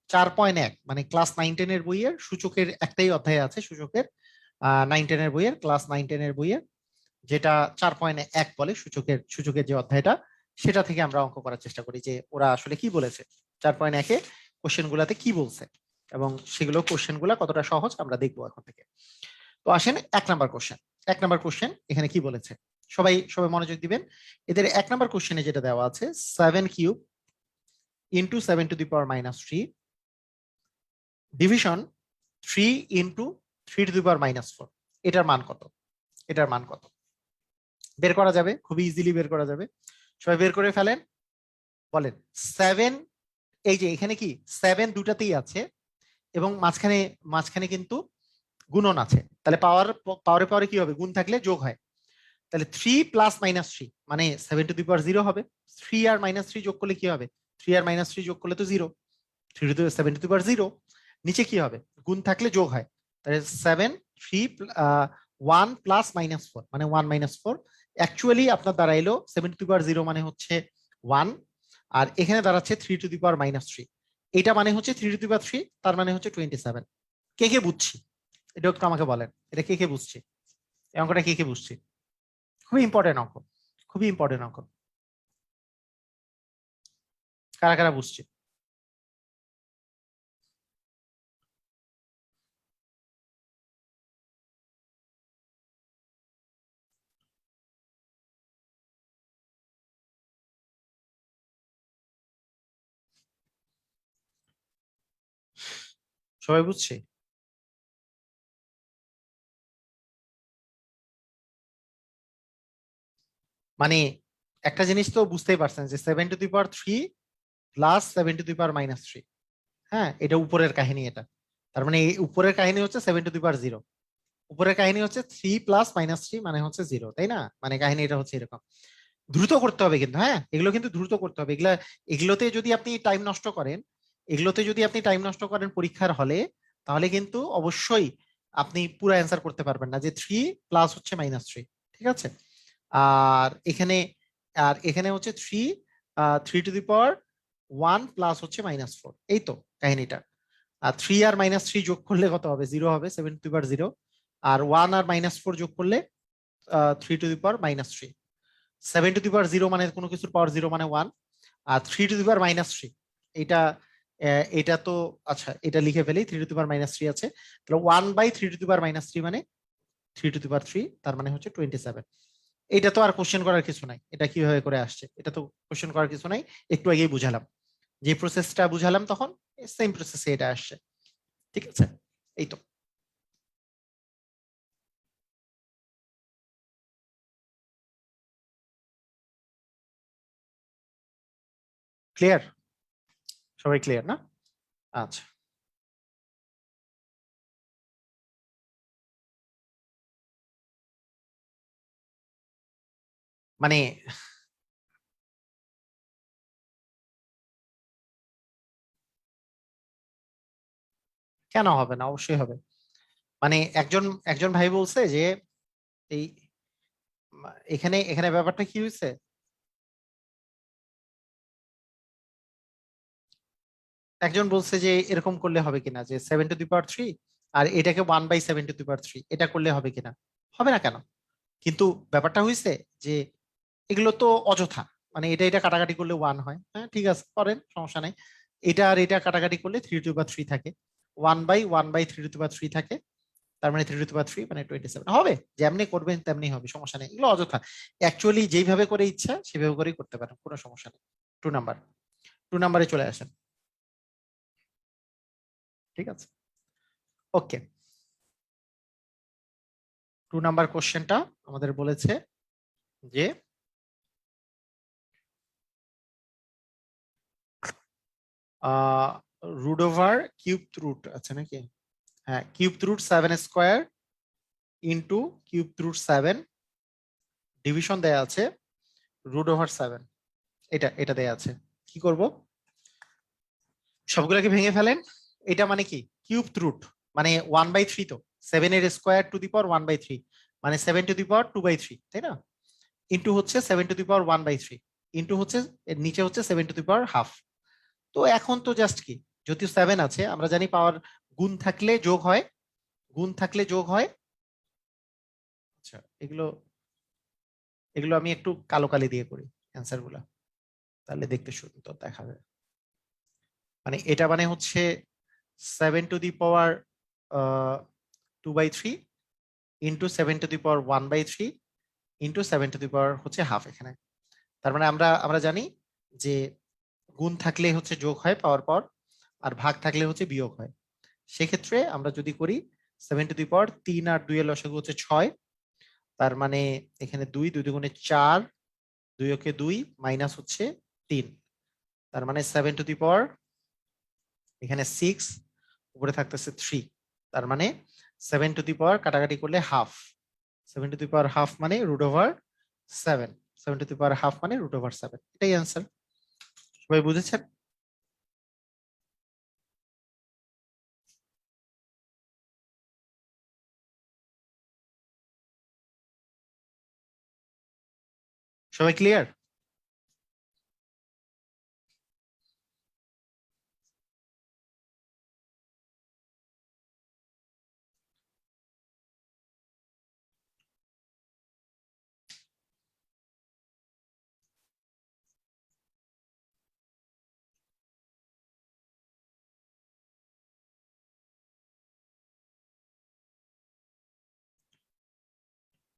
4.1 মানে ক্লাস 9-10 এর বইয়ের সূচকের একটাই অধ্যায় আছে, সূচকের 9-10 এর বইয়ের, ক্লাস 9-10 এর বইয়ের, যেটা 4.1 বলে সূচকের সূচকের যে অধ্যায়টা, সেটা থেকে আমরা অঙ্ক করার চেষ্টা করি যে ওরা আসলে কি বলেছে 4.1-এ কোশ্চেন গুলাতে কি বলছে, এবং সেগুলো কোশ্চেন গুলা কতটা সহজ আমরা দেখবো এখন থেকে। তো আসেন 1 নাম্বার কোশ্চেন। 1 নাম্বার কোশ্চেন এখানে কি বলেছে, সবাই সবাই মনোযোগ দিবেন। এদের 1 নাম্বার কোশ্চেনে যেটা দেওয়া আছে, 7 cube into 7 to the power -3 division 3 into 3 to the power -4, এটার মান কত? এটার মান কত বের করা যাবে? খুবই ইজিলি বের করা যাবে। সবাই বের করে ফেলেন, বলেন। 7, এই যে এখানে কি 7 দুটাতেই আছে, এবং মাঝখানে মাঝখানে কিন্তু গুণন আছে, তাহলে পাওয়ারে পাওয়ারে কি হবে? গুণ থাকলে যোগ হয়। তাহলে 3 প্লাস -3 মানে 7 টু দি পাওয়ার 0 হবে। 3 আর -3 যোগ করলে কি হবে? 3 আর -3 যোগ করলে তো 0, 7 টু দি পাওয়ার 0। নিচে কি হবে? গুণ থাকলে যোগ হয়, তাহলে 7, 3, 1 প্লাস -4 মানে 1 - 4। অ্যাকচুয়ালি আপনার দাঁড়াইলো 7 টু দি পাওয়ার 0 মানে হচ্ছে 1, আর এখানে দাঁড়াচ্ছে 3 টু দি পাওয়ার -3। এটা মানে হচ্ছে 3 টু দি পাওয়ার 3, তার মানে হচ্ছে 27। কে কে বুঝছি এটা একটু আমাকে বলেন, এটা কে কে বুঝছি, এই অঙ্কটা কে কে বুঝছি? খুবই ইম্পর্টেন্ট অঙ্ক, খুবই ইম্পর্টেন্ট অঙ্ক। কারা কারা বুঝছি? সবাই বুঝছি? মানে একটা জিনিস তো বুঝতেই পারছেন যে 7 to the power 3 plus 7 to the power -3। হ্যাঁ, এটা উপরের কাহিনী এটা। তার মানে এই উপরের কাহিনী হচ্ছে 7 টু দি পাওয়ার 0, উপরের কাহিনী হচ্ছে 3 প্লাস -3 মানে হচ্ছে 0, তাই না? মানে কাহিনী এটা হচ্ছে এরকম। দ্রুত করতে হবে কিন্তু, হ্যাঁ এগুলো কিন্তু দ্রুত করতে হবে। এগুলোতে যদি আপনি টাইম নষ্ট করেন, এগুলোতে যদি আপনি টাইম নষ্ট করেন পরীক্ষার হলে, তাহলে কিন্তু অবশ্যই আপনি পুরো অ্যান্সার করতে পারবেন না যে 3 প্লাস হচ্ছে -3। ঠিক আছে? আর এখানে, হচ্ছে 3 3 টু দি পাওয়ার 1 প্লাস হচ্ছে -4, এই তো কাহিনীটা। আর 3 আর -3 যোগ করলে কত হবে? 0 হবে, 7 টু দি পাওয়ার 0। আর 1 আর -4 যোগ করলে 3 to the power -3। 7 to the power 0 মানে কোনো কিছুর পাওয়ার 0 মানে 1। আর 3 টু দি পাওয়ার -3 এটা, এটা তো আচ্ছা, এটা লিখে ফেলি, 3 টু দি পাওয়ার -3 আছে, তাহলে 1/3 টু দি পাওয়ার -3 মানে 3 টু দি পাওয়ার 3, তার মানে হচ্ছে 27। এটা তো আর কোশ্চেন করার কিছু নাই, এটা কিভাবে করে আসছে এটা তো কোশ্চেন করার কিছু নাই। একটু আগেই বুঝালাম, যে প্রসেসটা বুঝালাম তখন, সেম প্রসেসে এটা আসছে। ঠিক আছে? এই তো। ক্লিয়ার? সবাই ক্লিয়ার না? আচ্ছা। মানে কেন হবে না? অবশ্যই হবে। মানে একজন একজন ভাই বলছে যে এই এখানে এখানে ব্যাপারটা কি হয়েছে, একজন বলছে যে এরকম করলে হবে কিনা, যে 7 টু দি পাওয়ার 3 আর এটাকে 1/7 টু দি পাওয়ার 3 এটা করলে হবে কিনা। হবে না কেন? কিন্তু ব্যাপারটা হয়েছে যে এগুলো তো অযথা, মানে এটা এটা কাটাকাটি করলে 1 হয়, হ্যাঁ ঠিক আছে করেন, সমস্যা নাই। এটা আর এটা কাটাকাটি করলে 3 টু দি পাওয়ার 3 থাকে, 1/1/3 টু দি পাওয়ার 3 থাকে, তার মানে 3 টু দি পাওয়ার 3 মানে 27 হবে। যেমনি করবেন তেমনি হবে, সমস্যা নেই, এগুলো অযথা। অ্যাকচুয়ালি যেইভাবে করে ইচ্ছা সেভাবে করেই করতে পারেন, কোনো সমস্যা নেই। 2 নাম্বার, 2 নাম্বারে চলে আসেন। ঠিক আছে, ওকে। 2 নাম্বার কোশ্চেনটা আমাদের বলেছে যে রুট ওভার কিউব রুট আছে নাকি, হ্যাঁ cube root 7 square into cube root 7 division দেয়া আছে √7, এটা এটা দেয়া আছে। কি করব? সবগুলোকে ভেঙে ফেলেন। এটা মানে কি? কিউব রুট মানে 1/3, তো 7 এর স্কোয়ার টু দি পাওয়ার 1/3 মানে 7 টু দি পাওয়ার 2/3, তাই না? ইন্টু হচ্ছে 7 টু দি পাওয়ার 1/3, ইন্টু হচ্ছে এর নিচে হচ্ছে 7 টু দি পাওয়ার 1/2। তো এখন তো জাস্ট কি, যদিও 7 আছে আমরা জানি পাওয়ার গুণ থাকলে যোগ হয়, গুণ থাকলে যোগ হয়। আচ্ছা, এগুলো এগুলো আমি একটু কালো কালি দিয়ে করি অ্যান্সার গুলা, তাহলে দেখতে সুন্দর দেখাবে। মানে এটা মানে হচ্ছে 7 to the power 2/3 into 7 to the power 1/3 into 7 to the power হচ্ছে হাফ এখানে। তার মানে আমরা আমরা জানি যে গুণ থাকলে হচ্ছে যোগ হয় পাওয়ার পর, আর ভাগ থাকলে হচ্ছে বিয়োগ হয়। সেক্ষেত্রে আমরা যদি করি 7 টু দি পাওয়ার 3 আর 2 এর লসাগু হচ্ছে 6, তার মানে এখানে 2, 2 দুগুণে 4, 2 ওকে 2 মাইনাস হচ্ছে 3, তার মানে 7 টু দি পাওয়ার এখানে 6, উপরে থাকতেছে 3, তার মানে 7 টু দি পাওয়ার কাটাকাটি করলে হাফ, 7 টু দি পাওয়ার 1/2 মানে √7, 7 টু দি পাওয়ার 1/2 মানে √7, এটাই অ্যান্সার। সবাই বুঝেছেন? সবাই ক্লিয়ার?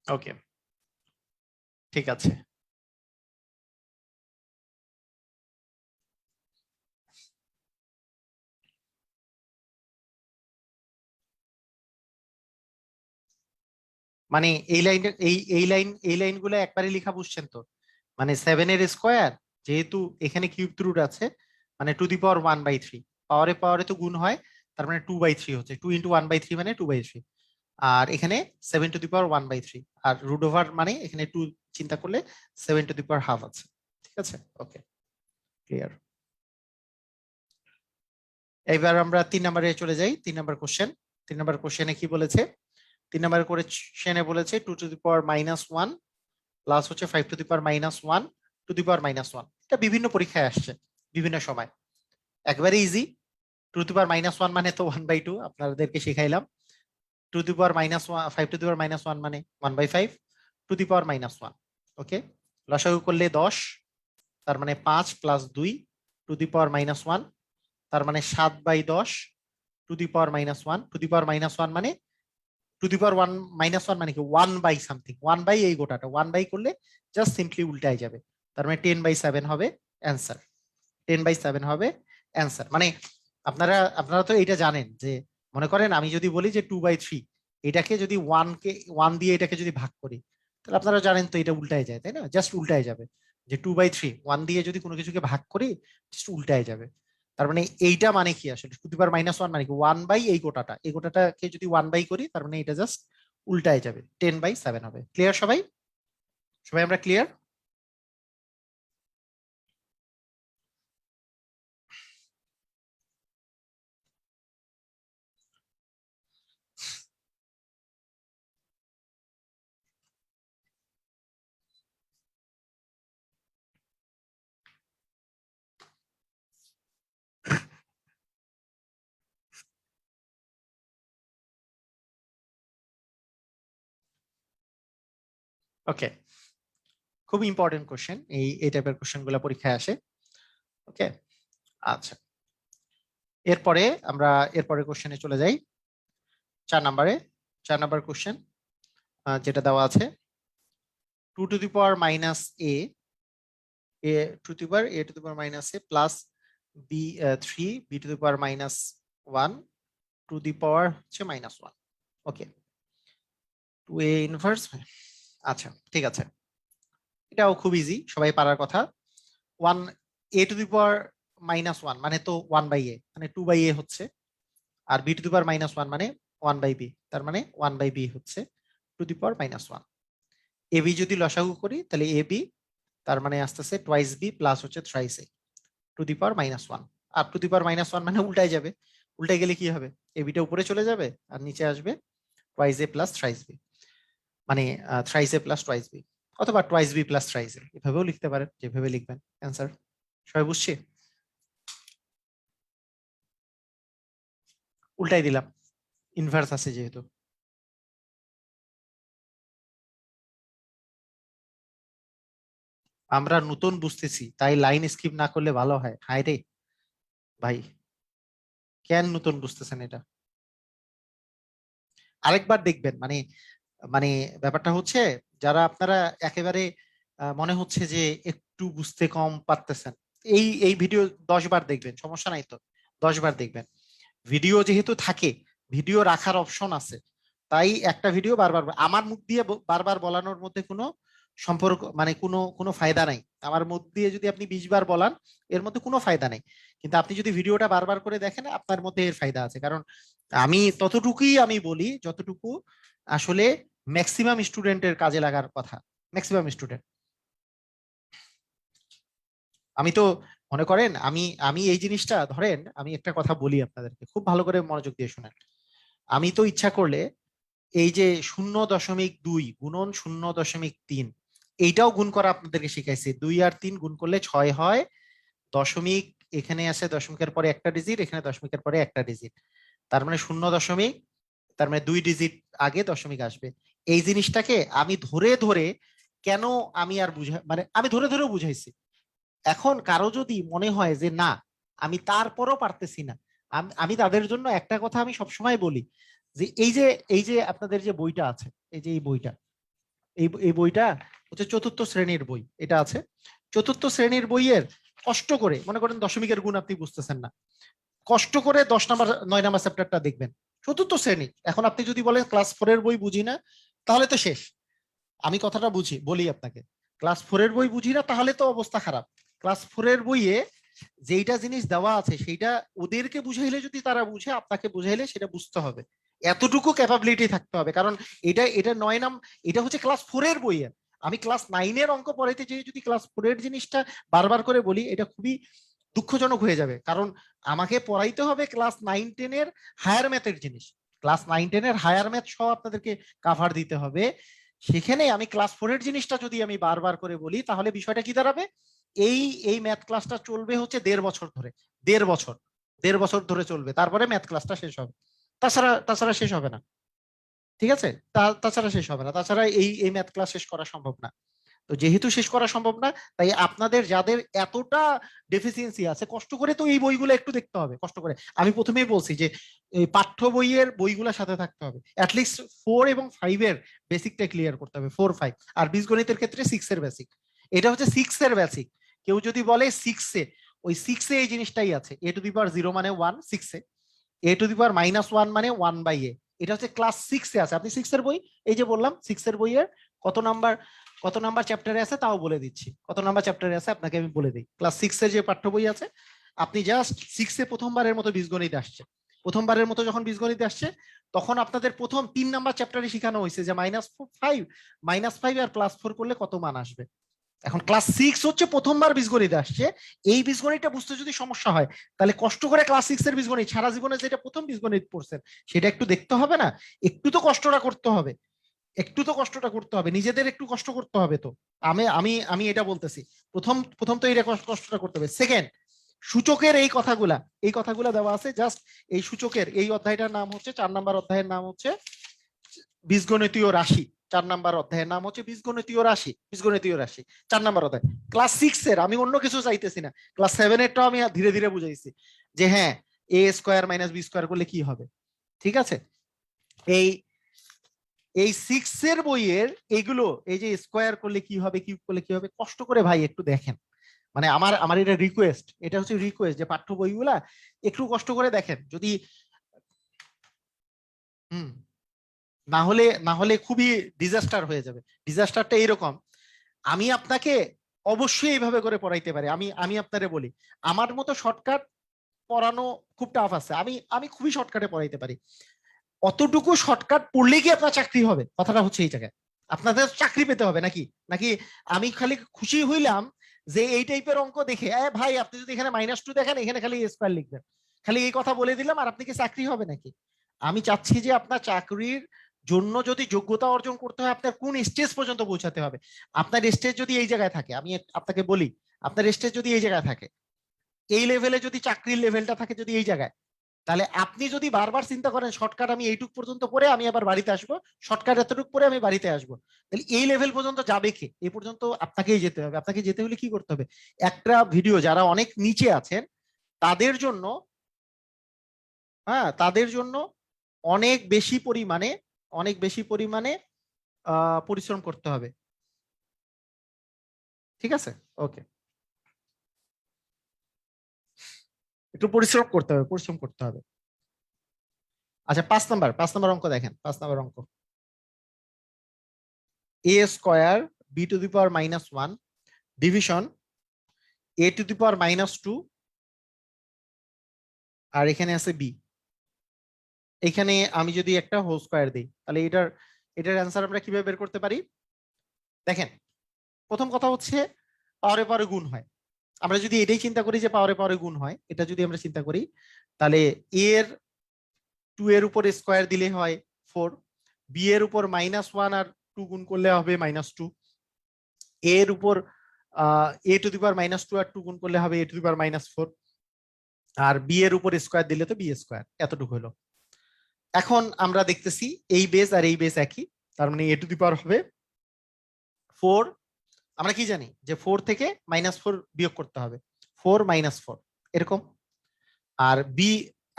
ওকে, ঠিক আছে। মানে এই লাইন এই লাইনগুলো একবারে লেখা বুঝছেন তো? মানে 7 এর স্কোয়ার, যেহেতু এখানে কিউব রুট আছে, মানে টু দি পাওয়ার 1/3, পাওয়ারে পাওয়ারে তো গুণ হয়, তার মানে 2/3 হচ্ছে, 2 × 1/3 মানে 2/3। আর এখানে 7 টু দি পাওয়ার 1/3, আর রুট ওভার মানে এখানে 2 চিন্তা করলে 7 টু দি পাওয়ার 1/2 আছে। ঠিক আছে, ওকে, ক্লিয়ার। এবার আমরা 3 নম্বরে চলে যাই। 3 নম্বর কোশ্চেন। 3 নম্বর কোশ্চেনে কি বলেছে? 3 নম্বর কোশ্চেনে বলেছে 2 টু দি পাওয়ার -1 প্লাস হচ্ছে 5 to the power -1 to the power -1। এটা বিভিন্ন পরীক্ষায় আসছে বিভিন্ন সময়, একবারে ইজি। 2 টু দি পাওয়ার -1 মানে তো 1/2, আপনাদেরকে শিখাইলাম। 2 to the power -1, 5 to the power -1 মানে 1/5 টু দি পাওয়ার -1। ওকে, লসাগু করলে 10, তার মানে 5 প্লাস 2 টু দি পাওয়ার -1, তার মানে 7/10 two the power -1। To the power -1 মানে টু দি পাওয়ার 1 - 1 মানে কি 1/সামথিং, 1/, এই গোটাটা 1/, করলে জাস্ট সিম্পলি উল্টাই যাবে, তার মানে 10/7 হবে অ্যান্সার। 10/7 হবে অ্যান্সার। মানে আপনারা আপনারা তো এটা জানেন যে, মনে করেন আমি যদি বলি যে 2/3, এটাকে যদি 1 দিয়ে এটাকে যদি ভাগ করি, তাহলে আপনারা জানেন তো এটা উল্টায় যায়, তাই না? জাস্ট উল্টায় যাবে, যে 2/3 1 দিয়ে যদি কোনো কিছুকে ভাগ করি জাস্ট উল্টায় যাবে। তার মানে এইটা মানে কি আসলে টু দি পাওয়ার -1 মানে কি 1/, এই গোটাটাকে যদি 1/, করি, তার মানে এটা জাস্ট উল্টায় যাবে, 10/7 হবে। ক্লিয়ার সবাই? সবাই আমরা ক্লিয়ার? ওকে, খুব ইম্পর্টেন্ট কোশ্চেন, এই টাইপের কোশ্চেন গুলো পরীক্ষায় আসে। ওকে, আচ্ছা, এরপরে আমরা এরপরে কোশ্চেনে চলে যাই। 4 নম্বরে, 4 নম্বর কোশ্চেন যেটা দেওয়া আছে, 2 to the power -a, a to the power plus b3 b to the power -1 to the power হচ্ছে -1। Okay, 2a inverse. আচ্ছা, ঠিক আছে, এটাও খুব ইজি, সবাই পারার কথা। 1 a টু দি পাওয়ার -1 মানে তো 1/a, মানে 2/a হচ্ছে, আর b টু দি পাওয়ার -1 মানে 1/b, তার মানে 1/b হচ্ছে টু দি পাওয়ার -1। এবি যদি লসাগু করি তাহলে এবি, তার মানে আসতেছে টোয়াইস বি প্লাস হচ্ছে thrice A to the power -1। আর টু দি পাওয়ার -1 মানে উল্টাই যাবে, উল্টাই গেলে কি হবে? এবিটা উপরে চলে যাবে আর নিচে আসবে টোয়াইস এ প্লাস থ্রাইস বি, মানে থ্রাইস এ প্লাস টোয়াইস বি, অথবা টোয়াইস বি প্লাস থ্রাইস এ, এভাবেও লিখতে পারেন, যেভাবে লিখবেন অ্যান্সার। সবাই বুঝছি? উল্টাই দিলাম, ইনভার্স আছে যেহেতু। আমরা নতুন বুঝতেছি, তাই লাইন স্কিপ না করলে ভালো হয়। হায় রে ভাই, কেন নতুন বুঝতেছেন এটা? আরেকবার দেখবেন, মানে মানে ব্যাপারটা হচ্ছে, যারা আপনারা একেবারে মনে হচ্ছে যে একটু বুঝতে কম পারতেছেন, এই ভিডিও 10 বার দেখবেন, সমস্যা নাই তো, 10 বার দেখবেন। ভিডিও যেহেতু থাকে, ভিডিও রাখার অপশন আছে, তাই একটা ভিডিও বারবার আমার মুখ দিয়ে বারবার বলানোর মধ্যে কোনো সম্পর্ক, মানে কোনো কোনো ফায়দা নাই। আমার মুখ দিয়ে যদি আপনি 20 বার বলান, এর মধ্যে কোনো ফায়দা নেই। কিন্তু আপনি যদি ভিডিওটা বারবার করে দেখেন, আপনার মধ্যে এর ফায়দা আছে, কারণ আমি ততটুকুই আমি বলি যতটুকু আসলে ম্যাক্সিমাম স্টুডেন্টের কাজে লাগার কথা। ম্যাক্সিমাম স্টুডেন্ট, আমি তো মনে করেন, আমি আমি এই জিনিসটা ধরেন, আমি একটা কথা বলি আপনাদেরকে, খুব ভালো করে মনোযোগ দিয়ে শুনেন। আমি তো ইচ্ছা করলে এই যে 0.2 গুণন 0.3, এইটাও গুণ করা আপনাদেরকে শিখাইছি। 2 আর 3 গুণ করলে 6 হয়, দশমিক এখানে আছে, দশমিকের পরে একটা ডিজিট, এখানে দশমিকের পরে একটা ডিজিট, তার মানে 0. তার মানে 2 ডিজিট আগে দশমিক আসবে। এই জিনিসটাকে আমি ধরে ধরে কেন, আমি আর মানে আমি ধরে ধরেও বুঝাইছি। এখন কারো যদি মনে হয় যে না, আমি তারপরও পারতেছি না, আমি তাদের জন্য একটা কথা আমি সবসময় বলি, যে এই যে আপনাদের যে বইটা আছে, এই যে এই বইটা, এই বইটা হচ্ছে চতুর্থ শ্রেণীর বই, এটা আছে চতুর্থ শ্রেণীর বইয়ের। কষ্ট করে মনে করেন দশমিকের গুণ আপনি বুঝতেছেন না, কষ্ট করে 10 নাম্বার 9 নাম্বার চ্যাপ্টারটা দেখবেন, চতুর্থ শ্রেণী। এখন আপনি যদি বলেন ক্লাস 4-এর বই বুঝি না, তাহলে তো শেষ। আমি কথাটা বলি আপনাকে, ক্লাস 4-এর বই বুঝি না তাহলে তো অবস্থা খারাপ। ক্লাস 4-এর বইয়ে যেইটা জিনিস দেওয়া আছে সেইটা ওদেরকে বুঝাইলে যদি তারা বুঝে, আপনাকে বুঝাইলে সেটা বুঝতে হবে, এতটুকু ক্যাপাবিলিটি থাকতে হবে। কারণ এটা 9 নাম, এটা হচ্ছে ক্লাস 4-এর বইয়ের। আমি ক্লাস 9-এর অঙ্ক পড়াইতে যেয়ে যদি ক্লাস 4-এর জিনিসটা বারবার করে বলি, এটা খুবই দুঃখজনক হয়ে যাবে। কারণ আমাকে পড়াইতে হবে ক্লাস 9-10-এর হায়ার ম্যাথের জিনিস, ক্লাস 9-10-এর হায়ার ম্যাথ সহ আপনাদেরকে কাভার দিতে হবে। সেখানে আমি ক্লাস 4-এর জিনিসটা যদি আমি বারবার করে বলি, তাহলে বিষয়টা কি দাঁড়াবে, এই এই ম্যাথ ক্লাসটা চলবে হচ্ছে 1.5 বছর ধরে, 1.5 বছর, 1.5 বছর ধরে চলবে, তারপরে ম্যাথ ক্লাসটা শেষ হবে। তাছাড়া শেষ হবে না। ঠিক আছে, তাছাড়া শেষ হবে না, তাছাড়া এই এই ম্যাথ ক্লাস শেষ করা সম্ভব না। তো যেহেতু শেষ করা সম্ভব না, তাই আপনাদের যাদের এতটা ডেফিসিয়েন্সি আছে, কষ্ট করে তো এই বইগুলো একটু দেখতে হবে, কষ্ট করে। আমি প্রথমেই বলছি যে এই পাঠ্য বইয়ের বইগুলোর সাথে থাকতে হবে, অ্যাটলিস্ট 4 এবং 5-এর বেসিকটা ক্লিয়ার করতে হবে, 4-5। আর বীজগণিতের ক্ষেত্রে 6-এর বেসিক, এটা হচ্ছে 6-এর বেসিক। কেউ যদি বলে 6-এ, ওই 6-এ এই জিনিসটাই আছে, a⁻0 মানে 1, 6-এ a⁻−1 মানে 1/a, এটা হচ্ছে ক্লাস 6-এ আছে। আপনি 6-এর বই, এই যে বললাম 6-এর বইয়ের কত নাম্বার চ্যাপ্টারে আছে তাও বলে দিচ্ছি, কত নাম্বার চ্যাপ্টারে আছে আপনাকে আমি বলে দিই। ক্লাস 6-এর যে পাঠ্য বই আছে, আপনি জাস্ট 6-এ প্রথমবারের মতো বীজগণিত আসছে, প্রথমবারের মতো যখন বীজগণিত আসছে, তখন আপনাদের প্রথম 3 নাম্বার চ্যাপ্টারে শেখানো হয়েছে যে -5 আর +4 করলে কত মান আসবে। এখন ক্লাস 6 হচ্ছে প্রথমবার বীজগণিত আসছে, এই বীজগণিতটা বুঝতে যদি সমস্যা হয়, তাহলে কষ্ট করে ক্লাস 6-এর বীজগণিত সারা জীবনে যেটা প্রথম বীজগণিত পড়ছেন সেটা একটু দেখতে হবে না? একটু তো কষ্টটা করতে হবে, নিজেদের একটু কষ্ট করতে হবে। তো আমি আমি আমি এটা বলতেছি, প্রথম প্রথম তো এটা কষ্টটা করতে হবে। সেকেন্ড, সূচকের এই কথাগুলা দেওয়া আছে, জাস্ট এই সূচকের এই অধ্যায়টার নাম হচ্ছে, 4 নাম্বার অধ্যায়ের নাম হচ্ছে বীজগণিতীয় রাশি। 4 নাম্বার অধ্যায়ের নাম হচ্ছে বীজগণিতীয় রাশি, 4 নাম্বার অধ্যায়। ক্লাস 6-এর আমি অন্য কিছু চাইতেছি না, ক্লাস 7-এরটাও আমি ধীরে ধীরে বুঝাইছি যে হ্যাঁ, a² - b² করলে কি হবে। ঠিক আছে, এই এই 6-এর বইয়ের এইগুলো, এই যে স্কোয়ার করলে কি হবে, কিউব করলে কি হবে, কষ্ট করে ভাই একটু দেখেন। মানে আমার আমার এটা রিকোয়েস্ট, এটা হচ্ছে রিকোয়েস্ট যে পাঠ্য বইগুলা একটু কষ্ট করে দেখেন। যদি হুম না হলে খুবই ডিজাস্টার হয়ে যাবে। ডিজাস্টারটা এইরকম, আমি আপনাকে অবশ্যই এইভাবে করে পড়াইতে পারি। আমি আমি আপনারে বলি, আমার মতো শর্টকাট পড়ানো খুব টাফ আছে, আমি আমি খুবই শর্টকাটে পড়াইতে পারি। অতটুকু শর্টকাট পড়লে কি আপনার চাকরি হবে? কথাটা হচ্ছে এই জায়গায়, আপনাদের চাকরি পেতে হবে নাকি? নাকি আমি খালি খুশি হইলাম যে এই টাইপের অঙ্ক দেখে, ভাই আপনি যদি এখানে -2 দেখেন, এখানে খালি স্কোয়ার লিখবেন, খালি এই কথা বলে দিলাম আর আপনি কি চাকরি হবে নাকি? আমি চাচ্ছি যে আপনার চাকরির জন্য যদি যোগ্যতা অর্জন করতে হয়, আপনার কোন স্টেজ পর্যন্ত পৌঁছাতে হবে। আপনার স্টেজ যদি এই জায়গায় থাকে, আমি আপনাকে বলি, আপনার স্টেজ যদি এই জায়গায় থাকে, এই লেভেলে যদি চাকরির লেভেলটা থাকে যদি এই জায়গায়, তাহলে আপনি যদি বারবার চিন্তা করেন শর্টকাট আমি এইটুক পর্যন্ত পরে আমি আবার বাড়িতে আসবো, শর্টকাট এতটুক পরে আমি বাড়িতে আসবো, তাহলে এই লেভেল পর্যন্ত যাবে কে? এই পর্যন্ত আপনাকেই যেতে হবে। আপনাকে যেতে হলে কি করতে হবে? একটা ভিডিও, যারা অনেক নিচে আছেন তাদের জন্য, হ্যাঁ তাদের জন্য অনেক বেশি পরিমাণে পরিশ্রম করতে হবে। ঠিক আছে, ওকে, একটু পরিশ্রম করতে হবে। আচ্ছা, 5 নাম্বার অঙ্ক দেখেন, 5 নাম্বার অঙ্ক, a² b⁻1 ডিভিশন a⁻2, আর এখানে আছে b। এখানে আমি যদি একটা হোল স্কয়ার দিই, তাহলে এটার অ্যান্সার আমরা কিভাবে বের করতে পারি? দেখেন, প্রথম কথা হচ্ছে পাওয়ারে পাওয়ারে গুণ হয়। আমরা যদি এটাই চিন্তা করি যে পাওয়ারে পাওয়ারে গুণ হয়, এটা যদি আমরা চিন্তা করি, তাহলে a এর 2 এর উপর স্কয়ার দিলে হয় 4, b এর উপর -1 আর 2 গুণ করলে হবে -2, a এর উপর a⁻2 আর 2 গুণ করলে হবে a⁻4, আর b এর উপর স্কয়ার দিলে তো b², এতটুকু হলো। এখন আমরা দেখতেছি এই বেস আর এই বেস একই, তার মানে a² হবে 4। আমরা কি জানি যে 4 থেকে -4 বিয়োগ করতে হবে, 4 - 4 এরকম। আর বি,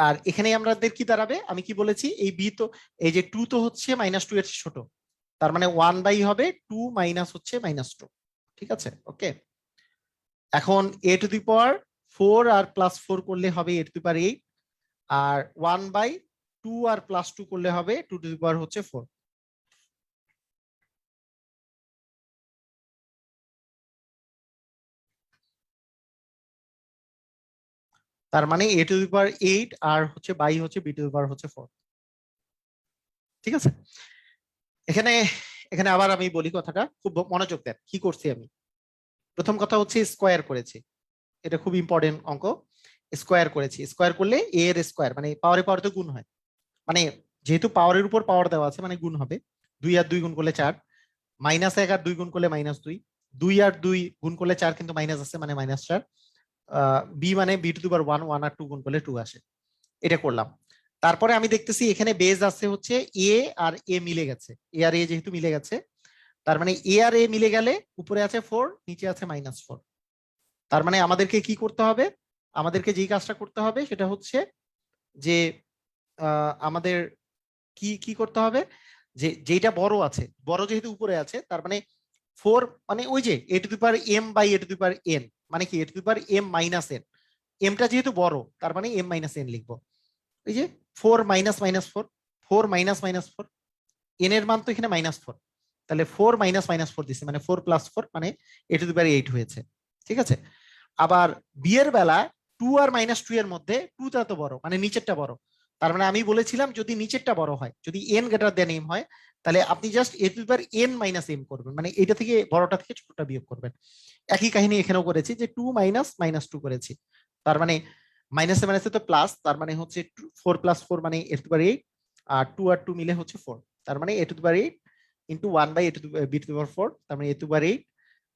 আর এখানে আমাদের কি দাঁড়াবে, আমি কি বলেছি, এই বি তো, এই যে 2 তো হচ্ছে -2 এর ছোট, তার মানে 1 বাই হবে 2 মাইনাস হচ্ছে -2। ঠিক আছে, ওকে। এখন a টু দি পাওয়ার 4 আর +4 করলে হবে a টু দি পাওয়ার 8, আর 1/2 আর +2 করলে হবে 2 টু দি পাওয়ার হচ্ছে 4। তার মানে a টু দি পাওয়ার 8 আর হচ্ছে বাই হচ্ছে b টু দি পাওয়ার হচ্ছে 4। ঠিক আছে, এখানে এখানে আবার আমি বলি কথাটা, খুব মনোযোগ দেন কি করছি আমি। প্রথম কথা হচ্ছে স্কোয়ার করেছি, এটা খুব ইম্পর্টেন্ট অঙ্ক। স্কোয়ার করেছি, স্কোয়ার করলে a এর স্কোয়ার মানে পাওয়ারে পাওয়ারে তো গুণ হয়, মানে যেহেতু পাওয়ারের উপর পাওয়ার দেওয়া আছে মানে গুণ হবে। 2 আর 2 গুণ করলে 4, -1 আর 2 গুণ করলে -2, 2 আর 2 গুণ করলে 4 কিন্তু মাইনাস আছে মানে -4, বি মানে b টু দি পাওয়ার 1, 1 আর 2 গুণ করলে 2 আসে। এটা করলাম। তারপরে আমি দেখতেছি এখানে বেজ আছে হচ্ছে এ আর এ মিলে গেছে, এ আর এ যেহেতু মিলে গেছে, তার মানে এ আর এ মিলে গেলে উপরে আছে 4, নিচে আছে -4। তার মানে আমাদেরকে কি করতে হবে, আমাদেরকে যেই কাজটা করতে হবে সেটা হচ্ছে যে আমাদের কি কি করতে হবে, যে যেটা বড় আছে, বড় যেহেতু উপরে আছে, তার মানে 4 মানে ওই যে a to the power m by a to the power n, মানে কি a to the power m minus n, mটা যেহেতু বড় তার মানে m মাইনাস n লিখবো। এই যে 4 মাইনাস -4, 4 মাইনাস -4, n এর মান তো এখানে -4, তাহলে 4 মাইনাস -4 দিছে মানে 4 + 4 মানে a টু দি পাওয়ার 8 হয়েছে। ঠিক আছে, আবার বি এর বেলা 2 আর -2 এর মধ্যে 2টা তো বড় মানে নিচেরটা বড়, তার মানে আমি বলেছিলাম যদি নিচেরটা বড় হয়, যদি n গ্রেটার দেন m হয়, তাহলে আপনি just a to the power n minus m করবেন, মানে এটা থেকে বড়টা থেকে ছোটটা বিয়োগ করবেন। একই কাহিনী এখানেও করেছি যে 2 মাইনাস -2 করেছি, তার মানে মাইনাসে মাইনাসে তো প্লাস, তার মানে হচ্ছে 4 + 4 মানে a টু দি পাওয়ার 8, আর 2 আর 2 মিলে হচ্ছে 4, তার মানে a to the power 8 into 1 by a to the b to the power 4, তার মানে a to the power 8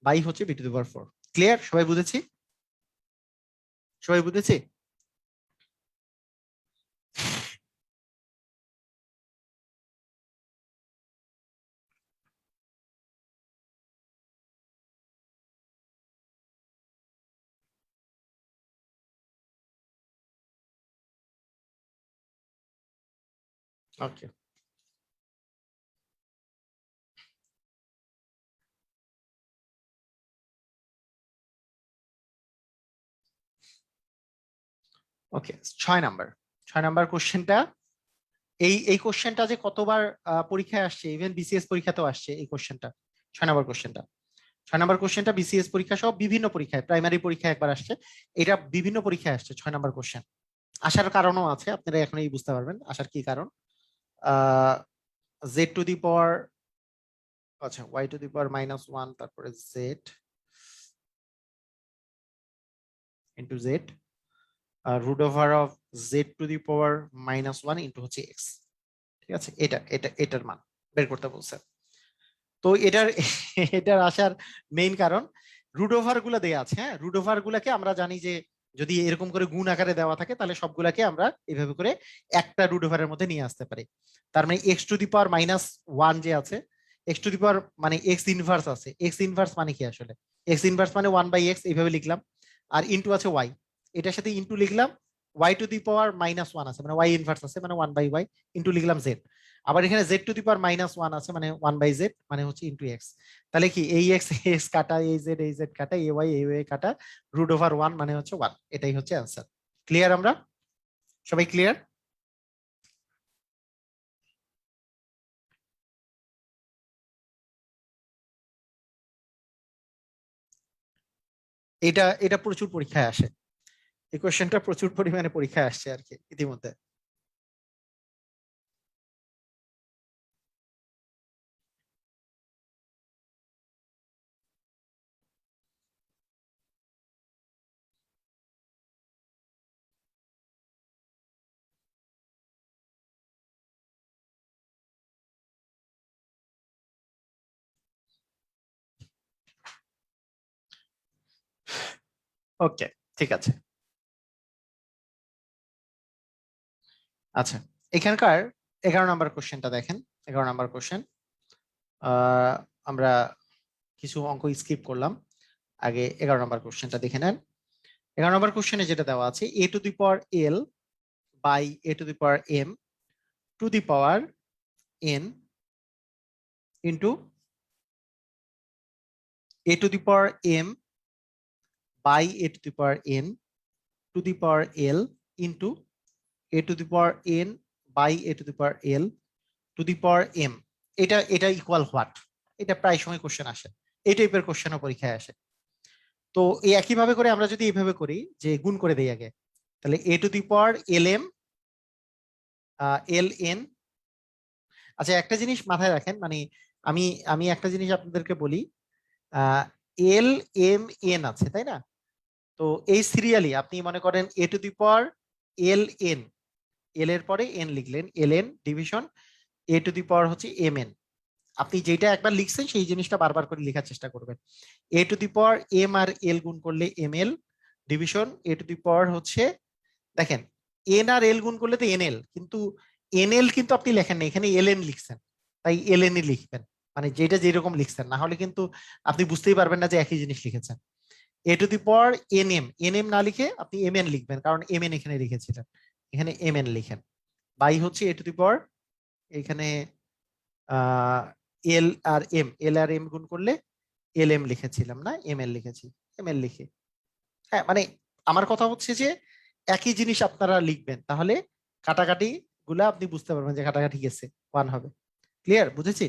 by হচ্ছে b to the power 4। Clear, সবাই বুঝেছি? সবাই বুঝেছি? ওকে, ওকে। 6 নাম্বার, 6 নাম্বার কোশ্চেনটা, এই কোশ্চেনটা যে কতবার পরীক্ষায় আসছে, ইভেন বিসিএস পরীক্ষাতেও আসছে এই কোশ্চেনটা। 6 নাম্বার কোশ্চেনটা, 6 নাম্বার কোশ্চেনটা বিসিএস পরীক্ষা সহ বিভিন্ন পরীক্ষায়, প্রাইমারি পরীক্ষায় একবার আসছে, এটা বিভিন্ন পরীক্ষায় আসছে 6 নাম্বার কোশ্চেন। আসার কারণও আছে, আপনারা এখনই বুঝতে পারবেন আসার কি কারণ। আহ জেড টু দি পাওয়ার, আচ্ছা ওয়াই টু দি পাওয়ার -1, তারপরে Z into Z, root over of Z to the power -1 into হচ্ছে এক্স। ঠিক আছে, এটার মান বের করতে বলছে। তো এটার আসার মেইন কারণ রুট ওভার গুলা দেয়া আছে। হ্যাঁ, রুট ওভার গুলাকে আমরা জানি যে যদি এরকম করে গুণ আকারে দেওয়া থাকে তাহলে সবগুলাকে আমরা এইভাবে করে একটা রুট ওভারের মধ্যে নিয়ে আসতে পারি। তার মানে এক্স টু দি পাওয়ার -1 যে আছে, এক্স টু দি পাওয়ার মানে এক্স ইনভার্স আছে, এক্স ইনভার্স মানে কি আসলে, এক্স ইনভার্স মানে 1/x এইভাবে লিখলাম, আর ইনটু আছে ওয়াই, এটার সাথে ইনটু লিখলাম, ওয়াই টু দি পাওয়ার -1 আছে মানে ওয়াই ইনভার্স আছে মানে 1/y, ইনটু লিখলাম জেড, আবার এখানে জেড টু দি পাওয়ার -1 আছে মানে 1/z মানে হচ্ছে ইনটু এক্স। তাহলে কি এই এক্স এক্স কাটা, এই জেড কাটা, এই ওয়াই কাটা, রুট ওভার 1 মানে হচ্ছে 1, এটাই হচ্ছে অ্যান্সার। ক্লিয়ার? আমরা সবাই ক্লিয়ার? এটা এটা প্রচুর পরীক্ষায় আসে, এই কোশ্চেনটা প্রচুর পরিমাণে পরীক্ষায় আসছে আর কি ইতিমধ্যে। ওকে, ঠিক আছে। আচ্ছা, এখানকার 11 নাম্বার কোশ্চেনটা দেখেন। 11 নাম্বার কোশ্চেন, আহ আমরা কিছু অঙ্ক স্কিপ করলাম, আগে 11 নাম্বার কোশ্চেনটা দেখে নেন। 11 নম্বর কোশ্চেনে যেটা দেওয়া আছে, A to the power L by A to the power M to the power N into a to the power m by a to the power n to the power l into a to the power n by a to the power l to the power m। এটা এটা equal what? এটা প্রায় সময় question আসে, এই টাইপের কোশ্চেনও পরীক্ষায় আসে। তো এই একইভাবে করে আমরা যদি এইভাবে করি যে গুণ করে দেই আগে, তাহলে a to the power lm ln। আচ্ছা একটা জিনিস মাথায় রাখেন, মানে আমি আমি একটা জিনিস আপনাদেরকে বলি, এল এম এন আছে তাই না? তো এই সিরিয়ালি আপনি মনে করেন এ to the power L N, এল এর পরে এন লিখলেন, L N division A to the power হচ্ছে এম এন। আপনি যেটা একবার লিখছেন সেই জিনিসটা বারবার করে লেখার চেষ্টা করবেন। এ to the power M R L গুণ করলে M L division A to the power হচ্ছে, দেখেন এন আর এল গুণ করলে তো এন এল, কিন্তু এন এল কিন্তু আপনি লেখেন না, এখানে এল এন লিখছেন, তাই এল এন লিখবেন, মানে যেটা যেরকম লিখছেন, না হলে কিন্তু আপনি বুঝতেই পারবেন না যে একই জিনিস লিখেছেন। A to the power N M, N M না লিখে আপনি এম এন লিখবেন, কারণ এম এন এখানে লিখেছিলেন, এখানে এম এন লিখেন। বাই হচ্ছে এ টু দি পাওয়ার, এখানে এল আর এম, এল আর এম গুণ করলে এল এম লিখেছিলাম না, এম এল লিখেছি, এম এল লিখে। হ্যাঁ মানে আমার কথা হচ্ছে যে একই জিনিস আপনারা লিখবেন, তাহলে কাটাকাটি গুলা আপনি বুঝতে পারবেন যে কাটাকাটি গেছে, ওয়ান হবে। ক্লিয়ার? বুঝেছি?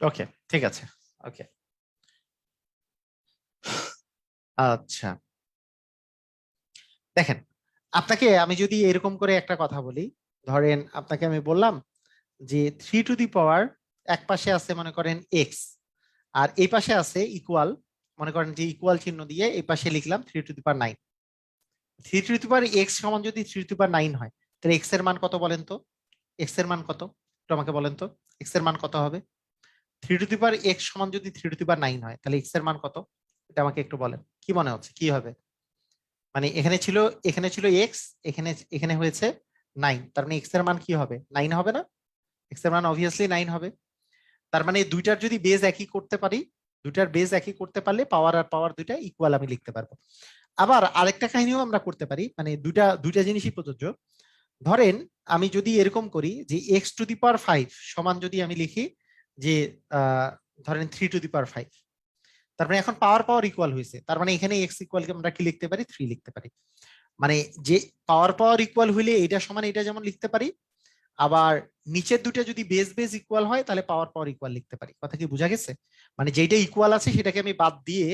ওকে, ঠিক আছে। ওকে, আচ্ছা দেখেন, আপনাকে আমি যদি এরকম করে একটা কথা বলি, ধরেন আপনাকে আমি বললাম যে থ্রি টু দি পাওয়ার, এক পাশে আছে মনে করেন এক্স, আর এই পাশে আছে ইকুয়াল, মনে করেন যে ইকুয়াল চিহ্ন দিয়ে এই পাশে লিখলাম three two the power nine. Three two the power X সমান যদি three two the power nine হয়, তাহলে এক্স এর মান কত বলেন তো? এক্স এর মান কত একটু আমাকে বলেন তো, এক্স এর মান কত হবে? Three two the power X সমান যদি three two the power nine হয়, তাহলে এক্স এর মান কত? এটা আমাকে একটু বলেন, কি মনে হচ্ছে কি হবে? মানে এখানে ছিল এক্স, এখানে এখানে হয়েছে নাইন, তার মানে এক্স এর মান কি হবে? নাইন হবে না? এক্স এর মান অবভিয়াসলি নাইন হবে। তার মানে দুইটার যদি বেজ একই করতে পারি, দুইটার বেজ একই করতে পারলে পাওয়ার আর পাওয়ার দুইটা ইকুয়াল আমি লিখতে পারবো। আবার আরেকটা কাহিনীও আমরা করতে পারি, মানে দুইটা দুইটা জিনিসই প্রযোজ্য। ধরেন আমি যদি এরকম করি যে X to the power five সমান যদি আমি লিখি যে আহ, ধরেন three two the power five, তার মানে এখন পাওয়ার পাওয়ার ইকুয়াল হয়েছে, তার মানে এখানে এক্স ইকুয়াল আমরা কি লিখতে পারি? থ্রি লিখতে পারি। মানে যে পাওয়ার পাওয়ার ইকুয়াল হইলে এটা সমান এটা যেমন লিখতে পারি, আবার নিচের দুটো যদি বেস বেস ইকুয়াল হয় তাহলে পাওয়ার পাওয়ার ইকুয়াল লিখতে পারি। কথা কি বোঝা গেছে? মানে যেটা ইকুয়াল আছে সেটাকে আমি বাদ দিয়ে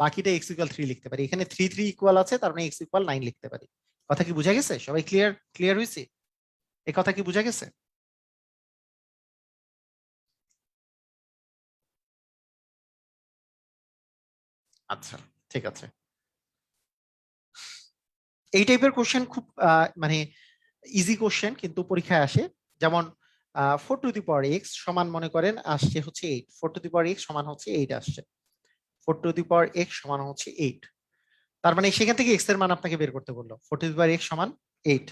বাকিটা এক্স ইকুয়াল থ্রি লিখতে পারি, এখানে থ্রি থ্রি ইকুয়াল আছে তার মানে এক্স ইকুয়াল নাইন লিখতে পারি। কথা কি বোঝা গেছে? সবাই ক্লিয়ার? ক্লিয়ার হয়েছে? এই কথা কি বোঝা গেছে? আচ্ছা, ঠিক আছে। এই টাইপের কোশ্চেন খুব মানে ইজি কোশ্চেন কিন্তু পরীক্ষায় আসে। যেমন four to the power X সমান মনে করেন আসছে হচ্ছে eight, four to the power X সমান হচ্ছে এইট আসছে, four to the power X সমান হচ্ছে এইট। তার মানে সেখান থেকে এক্স এর মান আপনাকে বের করতে বললো, four to the power X সমান এইট।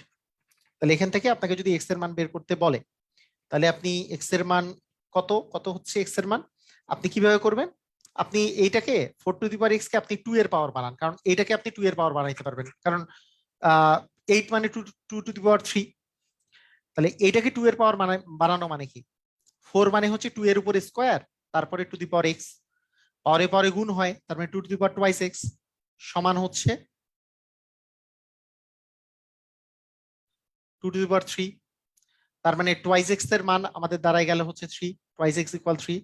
তাহলে এখান থেকে আপনাকে যদি এক্স এর মান বের করতে বলে, তাহলে আপনি এক্স এর মান কত কত হচ্ছে এক্স এর মান, আপনি কিভাবে করবেন? আপনি এইটাকে four to the power X কে আপনি টু এর পাওয়ার বানান, কারণ এইটাকে আপনি টু এর পাওয়ার বানাইতে পারবেন, কারণ এইট মানে two, two to the power three. তাহলে এইটাকে টু এর পাওয়ার বানানো মানে কি? ফোর মানে হচ্ছে টু এর উপর স্কোয়ার, তারপরে টু দি পাওয়ার এক্স, পাওয়ারে পাওয়ারে গুণ হয়, তার মানে two to the power twice X সমান হচ্ছে two to the power three. তার মানে টোয়াইস এক্স এর মান আমাদের দাঁড়ায় গেল হচ্ছে three, twice X equal three,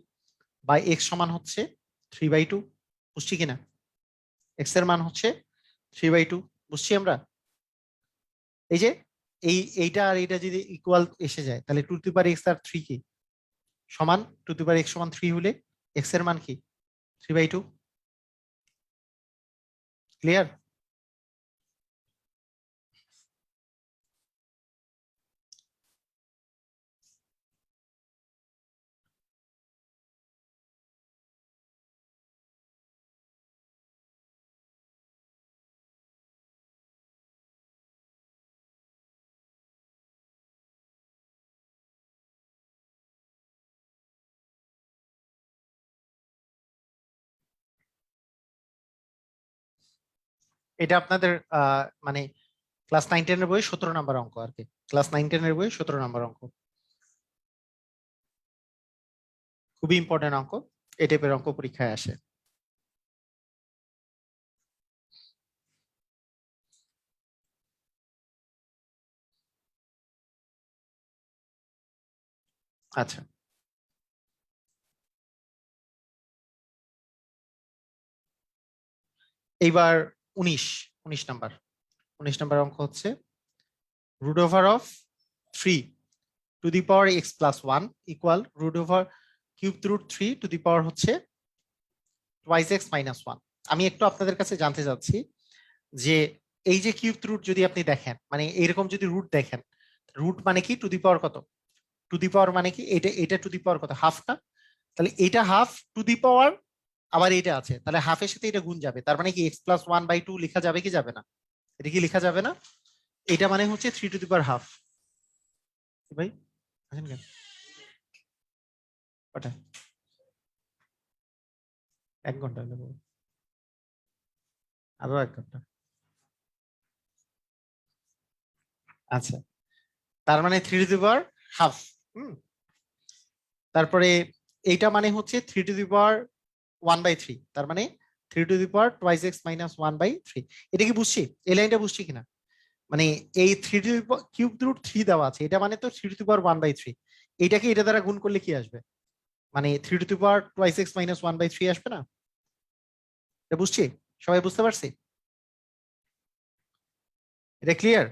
by X সমান হচ্ছে থ্রি বাই টু। বুঝছি কিনা? এক্স এর মান হচ্ছে থ্রি বাই টু, বুঝছি আমরা? এই যে এইটা আর এইটা যদি ইকুয়াল এসে যায়, তাহলে two to the power X আর থ্রি কি সমান, two to the power X সমান থ্রি হলে এক্স এর মান কি? Three by two. ক্লিয়ার? এটা আপনাদের মানে ক্লাস 9-10 এর বই 17 নম্বর অঙ্ক আর কি, ক্লাস 9-10 এর বই 17 নম্বর অঙ্ক, খুবই ইম্পর্টেন্ট অঙ্ক, এই টাইপের অঙ্ক পরীক্ষায় আসে। আচ্ছা, এইবার 19 19 নাম্বার, 19 নাম্বার অঙ্ক হচ্ছে root over of 3 to the power X plus 1 equal root over cube root 3 to the power হচ্ছে টুয়াইস এক্স মাইনাস 1। আমি একটু আপনাদের কাছে জানতে চাচ্ছি যে এই যে কিউব রুট যদি আপনি দেখেন, মানে এরকম যদি রুট দেখেন, রুট মানে কি টু দি পাওয়ার কত, টু দি পাওয়ার মানে কি এটা এটা টু দি পাওয়ার কত, হাফ না? তাহলে এটা হাফ টু দি পাওয়ার, আবার এটা আছে, তাহলে হাফের সাথে এটা গুণ যাবে, তার মানে কি এক্স প্লাস 1/2 লেখা যাবে কি যাবে না? এটা কি লেখা যাবে না? এটা মানে হচ্ছে 3 টু দি পাওয়ার হাফ। ভাই আছেন কেন? কটা? 1 ঘন্টা নেবো, আরো 1 ঘন্টা। আচ্ছা, তার মানে 3 টু দি পাওয়ার হাফ। হুম, তারপরে এইটা মানে হচ্ছে 3 টু দি পাওয়ার 1/3, তার মানে 3 to the power twice x minus 1/3। এটা কি বুঝছি? এই লাইনটা বুঝছি কিনা? মানে এই 3 টু দি কিউব রুট 3 দেওয়া আছে, এটা মানে তো 3 টু দি পাওয়ার 1/3, এইটাকে এটা দ্বারা গুণ করলে কি আসবে? মানে 3 to the power twice x minus 1/3 আসবে না? এটা বুঝছি? সবাই বুঝতে পারছি? এটা ক্লিয়ার?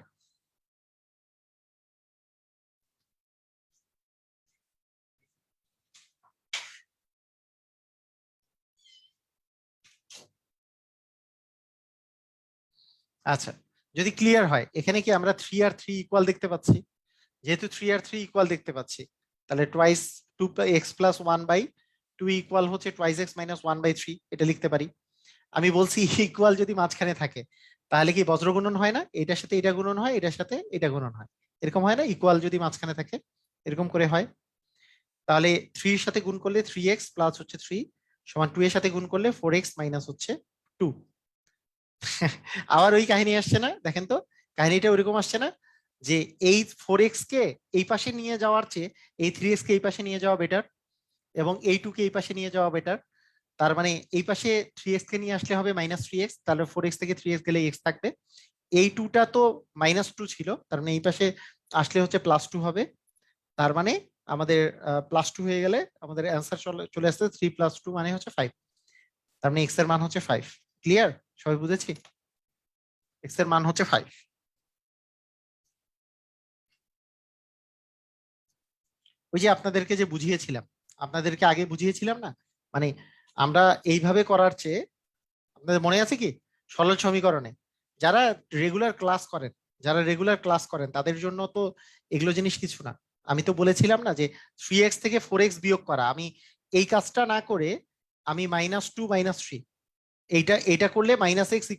আচ্ছা, যদি ক্লিয়ার হয়, এখানে কি আমরা 3 আর 3 ইকুয়াল দেখতে পাচ্ছি? যেহেতু 3 আর 3 ইকুয়াল দেখতে পাচ্ছি, তাহলে টুয়াইস 2x+1/2 ইকুয়াল হচ্ছে টুয়াইস এক্স মাইনাস 1/3, এটা লিখতে পারি। আমি বলছি ইকুয়াল যদি মাঝখানে থাকে তাহলে কি বজ্র গুণন হয় না? এটার সাথে এটা গুণন হয়, এটার সাথে এটা গুণন হয়, এরকম হয় না? ইকুয়াল যদি মাঝখানে থাকে এরকম করে হয়। তাহলে 3 এর সাথে গুণ করলে 3x প্লাস হচ্ছে 3 সমান 2 এর সাথে গুণ করলে 4x মাইনাস হচ্ছে 2। আবার ওই কাহিনী আসছে না? দেখেন তো, কাহিনীটা ওইরকম আসছে না যে এই 4x কে এই পাশে নিয়ে যাওয়ার চেয়ে এই 3x কে এই পাশে নিয়ে যাওয়া বেটার, এবং এই 2 কে এই পাশে নিয়ে যাওয়া বেটার। তার মানে এই পাশে 3x কে নিয়ে আসলে হবে -3x, তাহলে 4x থেকে 3x গেলে x থাকবে। এই 2টা তো -2 ছিল, তার মানে এই পাশে আসলে হচ্ছে +2 হবে। তার মানে আমাদের +2 হয়ে গেলে আমাদের অ্যান্সার চলে আসছে 3 + 2 মানে হচ্ছে 5। তার মানে x এর মান হচ্ছে 5। ক্লিয়ার? সবাই বুঝেছি? x এর মান হচ্ছে 5। ওই যে আপনাদেরকে যে বুঝিয়েছিলাম, আপনাদেরকে আগে বুঝিয়েছিলাম না, মানে আমরা এইভাবে করার চেয়ে, আপনাদের মনে আছে কি, সরল সমীকরণে যারা রেগুলার ক্লাস করেন, যারা রেগুলার ক্লাস করেন তাদের জন্য তো এগুলো জিনিস কিছু না। আমি তো বলেছিলাম না যে 3x থেকে 4x বিয়োগ করা, আমি এই কাজটা না করে আমি -2 -3, এইটা এটা করলে -x =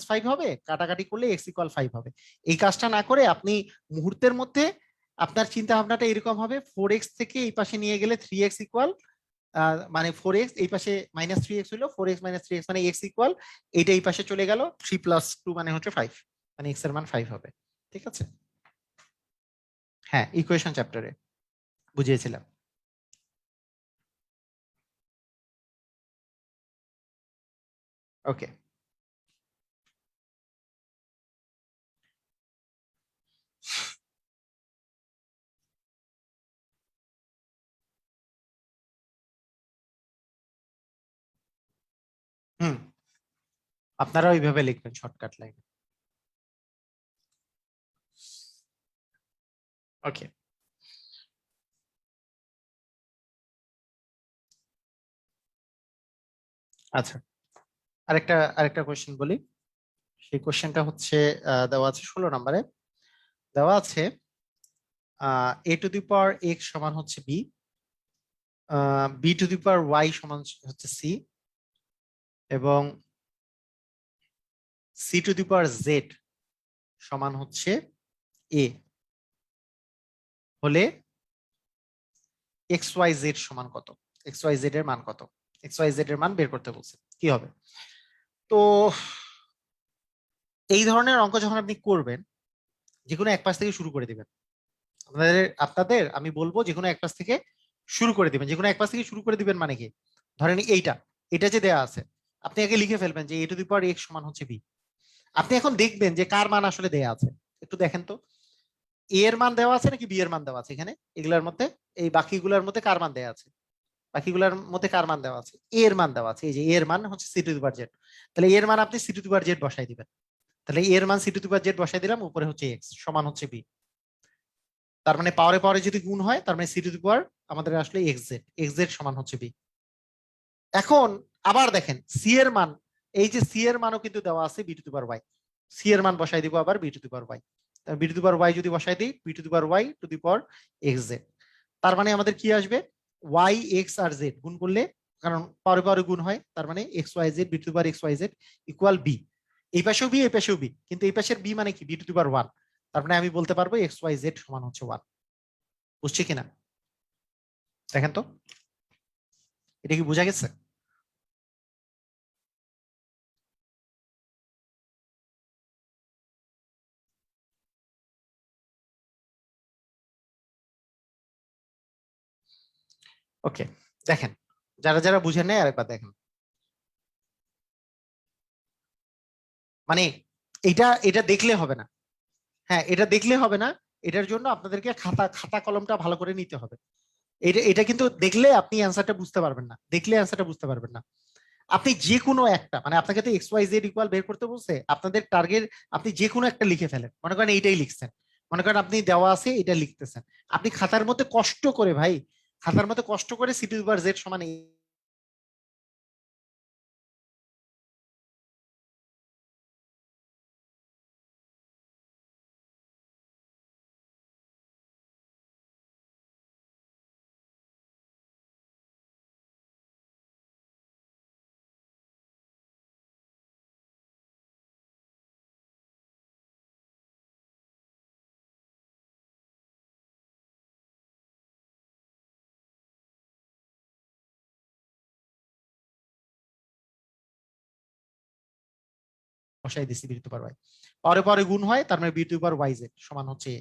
-5 হবে, কাটাকাটি করলে x = 5 হবে। এই কাজটা না করে আপনি মুহূর্তের মধ্যে আপনার চিন্তা ভাবনাটা এরকম হবে, 4x থেকে এই পাশে নিয়ে গেলে 3x ইকুয়াল, মানে 4x এই পাশে -3x হলো, 4x - 3x মানে x ইকুয়াল, এইটা এই পাশে চলে গেল, 3 + 2 মানে হচ্ছে 5, মানে x এর মান 5 হবে। ঠিক আছে? হ্যাঁ, ইকুয়েশন চ্যাপ্টারে বুঝিয়েছিলাম। ওকে, হুম, আপনারা ওইভাবে লিখবেন শর্টকাট লাইন। ওকে, আচ্ছা, আরেকটা আরেকটা কোশ্চেন বলি। সেই কোশ্চেনটা হচ্ছে দেওয়া আছে 16 নম্বরে, দেওয়া আছে a to the power x সমান হচ্ছে b, b to the power y সমান হচ্ছে c, এবং c two the power z সমান হচ্ছে a হলে এক্স ওয়াই জেড সমান কত, এক্স ওয়াই জেড এর মান কত, এক্স ওয়াই জেড এর মান বের করতে বলছে, কি হবে? তো এই ধরনের অঙ্ক যখন আপনি করবেন, যে কোনো এক পাশ থেকে শুরু করে দিবেন। আপনাদের আপনাদের আমি বলবো যে কোনো এক পাশ থেকে শুরু করে দিবেন। যে কোনো এক পাশ থেকে শুরু করে দিবেন মানে কি, ধরেন এইটা, এটা যে দেয়া আছে, আপনি আগে লিখে ফেলবেন যে a to the power x সমান হচ্ছে b। আপনি এখন দেখবেন যে কার মান আসলে দেয়া আছে, একটু দেখেন তো a এর মান দেওয়া আছে নাকি b এর মান দেওয়া আছে এখানে, এগুলোর মধ্যে, এই বাকিগুলোর মধ্যে কার মান দেওয়া আছে, বাকিগুলোর মধ্যে কার মান দেওয়া আছে, a এর মান দেওয়া আছে। এই যে a এর মান হচ্ছে c two the power z, তাহলে a এর মান আপনি c two the power z বসাই দিবেন। তাহলে a এর মান c two the power z বসাই দিলাম, উপরে হচ্ছে x সমান হচ্ছে b। তার মানে পাওয়ারে পাওয়ারে যদি গুণ হয়, তার মানে c টু দি পাওয়ার আমাদের আসলে xz সমান হচ্ছে b। এখন আবার দেখেন c এর মান, এই যে c এর মানও কিন্তু দেওয়া আছে b to the power y, c এর মান বসাই দিব আবার b to the power y। b to the power y যদি বসাই দিই, b to the power y two the power xz, তার মানে আমাদের কি আসবে, y x আর z গুণ করলে, কারণ পাওয়ারে পাওয়ারে গুণ হয়, তার মানে x y z b to the power x y z equal b। এই পাশেও b, এই পাশেও b, কিন্তু এই পাশের b মানে কি, b টু দি পাওয়ার 1। তার মানে আমি বলতে পারবো x y z সমান হচ্ছে 1। বুঝছি কিনা দেখেন তো, এটা কি বোঝা গেছে? ওকে, দেখেন, যারা যারা বুঝেন নাই আরেকবার দেখেন। মানে এটা এটা দেখলে হবে না, হ্যাঁ এটা দেখলে হবে না, এটার জন্য আপনাদেরকে খাতা খাতা কলমটা ভালো করে নিতে হবে। এটা এটা কিন্তু দেখলে আপনি অ্যান্সারটা বুঝতে পারবেন না, দেখলে অ্যান্সারটা বুঝতে পারবেন না। আপনি যে কোনো একটা, মানে আপনাকে তো এক্স ওয়াই জেড ইকুয়াল বের করতে বলছে, আপনাদের টার্গেট, আপনি যে কোনো একটা লিখে ফেলেন, মনে করেন এইটাই লিখছেন, মনে করেন আপনি দেওয়া আছে এটা লিখতেছেন, আপনি খাতার মধ্যে কষ্ট করে ভাই, খাতার মধ্যে কষ্ট করে C to the power Z সমান বসাই দিছি বি টু পাওয়ার ওয়াই, পরে পরে গুণ হয়, তার মানে বি টু পাওয়ার ওয়াই জেড সমান হচ্ছে a।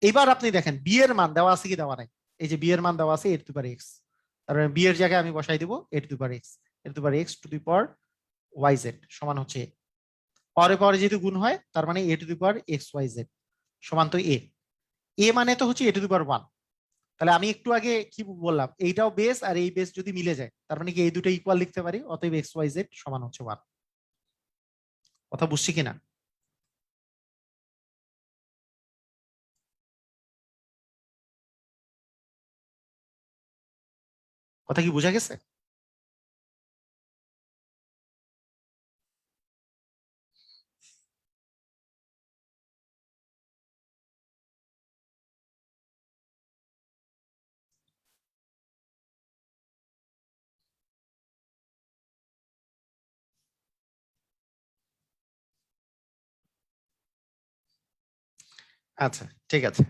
এবার আপনি দেখেন বি এর মান দেওয়া আছে কি দেওয়া নাই, এই যে বি এর মান দেওয়া আছে A to the power x, তার মানে বি এর জায়গায় আমি বসাই দিব A to the power X, A to the power X to the power Y Z সমান হচ্ছে a। পরে পরে যেহেতু গুণ হয়, তার মানে A to the power X Y Z সমান তো এ, এ মানে তো হচ্ছে এ টু দি পাওয়ার ওয়ান। তাহলে আমি একটু আগে কি বললাম, এইটাও বেস আর এই বেস যদি মিলে যায়, তার মানে কি এই দুটো ইকুয়াল লিখতে পারি, অতএব এক্স ওয়াই জেড সমান হচ্ছে ওয়ান। কথা বুঝছি কিনা? কথা কি বোঝা গেছে? আচ্ছা, ঠিক আছে।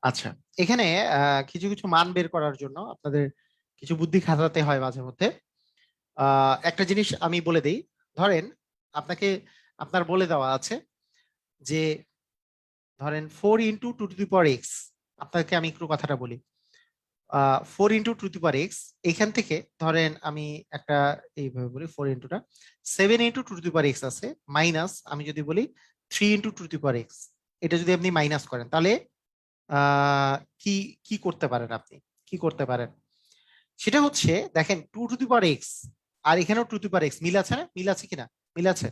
আচ্ছা, এখানে কিছু কিছু মান বের করার জন্য আপনাদের কিছু বুদ্ধি খাটাতে হয় মাঝে মধ্যে। একটা জিনিস আমি বলে দেই, ধরেন আপনাকে, আপনার বলে দেওয়া আছে যে ধরেন 4 × 2 টু দি পাওয়ার এক্স, আপনাকে আমি একটু কথাটা বলি, 4 × 2 টু দি পাওয়ার এক্স, এখান থেকে ধরেন আমি একটা এইভাবে বলি, 4 ইন্টুটা 7 × 2 টু দি পাওয়ার এক্স আছে, মাইনাস আমি যদি বলি 3 × 2 টু দি পাওয়ার এক্স, এটা যদি আপনি মাইনাস করেন, তাহলে কি কি করতে পারেন আপনি, কি করতে পারেন, সেটা হচ্ছে দেখেন 2 টু দি পাওয়ার এক্স আর এখানেও 2 টু দি পাওয়ার এক্স মিল আছে না, মিল আছে কিনা, মিল আছে।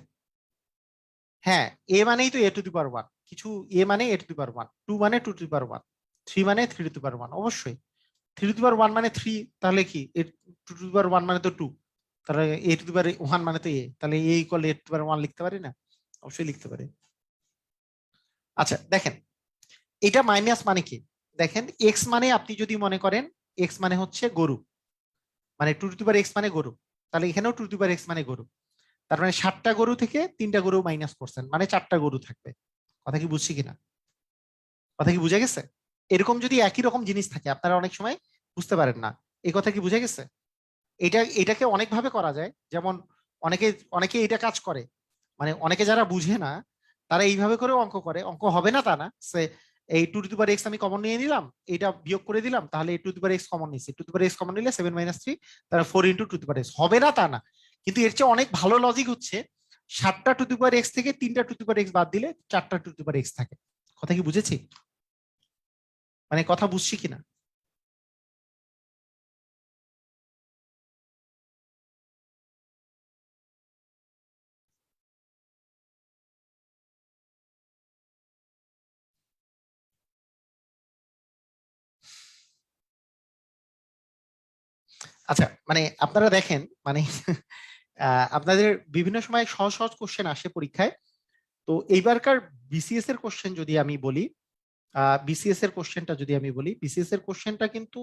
হ্যাঁ, এ মানেই তো a টু দি পাওয়ার 1, কিছু এ মানে a টু দি পাওয়ার 1, 2 মানে 2 টু দি পাওয়ার 1, 3 মানে 3 টু দি পাওয়ার 1, অবশ্যই 3 টু দি পাওয়ার 1 মানে 3, তাহলে কি 2 টু দি পাওয়ার 1 মানে তো 2, তাহলে a টু দি পাওয়ার 1 মানে তো a, তাহলে a equal a to the power 1 লিখতে পারি না? অবশ্যই লিখতে পারি। আচ্ছা দেখেন, এটা মাইনাস মানে কি, দেখেন এক্স মানে আপনি যদি মনে করেন এক্স মানে হচ্ছে গরু, মানে 2 টু দি পাওয়ার এক্স মানে গরু, তাহলে এখানেও 2 টু দি পাওয়ার এক্স মানে গরু, তার মানে 7টা গরু থেকে 3টা গরু মাইনাস করছেন, মানে 4টা গরু থাকবে। কথা কি বুঝছি কিনা? কথা কি বুঝে গেছে? এরকম যদি একই রকম জিনিস থাকে আপনারা অনেক সময় বুঝতে পারেন না। এই কথা কি বুঝে গেছে? এটাকে অনেকভাবে করা যায়। যেমন অনেকে অনেকে এটা কাজ করে, মানে অনেকে যারা বুঝে না তারা এইভাবে করেও অঙ্ক করে। অঙ্ক হবে না তা না, সে এই two to the power X আমি কমন নিয়ে নিলাম, এটা বিয়োগ করে দিলাম, তাহলে এই two to the power X common নিচ্ছি, two to the power X common নিলে 7 - 3, তাহলে 4 × two to the power X. হবে না তা না, কিন্তু এর চেয়ে অনেক ভালো লজিক হচ্ছে 7টা two to the power X থেকে 3টা two to the power X বাদ দিলে 4টা two to the power X থাকে। কথা কি বুঝেছি? মানে কথা বুঝছি কিনা? আচ্ছা, মানে আপনারা দেখেন, মানে আপনাদের বিভিন্ন সময় সহজ সহজ কোশ্চেন আসে পরীক্ষায়। তো এইবারকার বিসিএস এর কোশ্চেন যদি আমি বলি, বিসিএস এর কোশ্চেনটা যদি আমি বলি, বিসিএস এর কোশ্চেনটা কিন্তু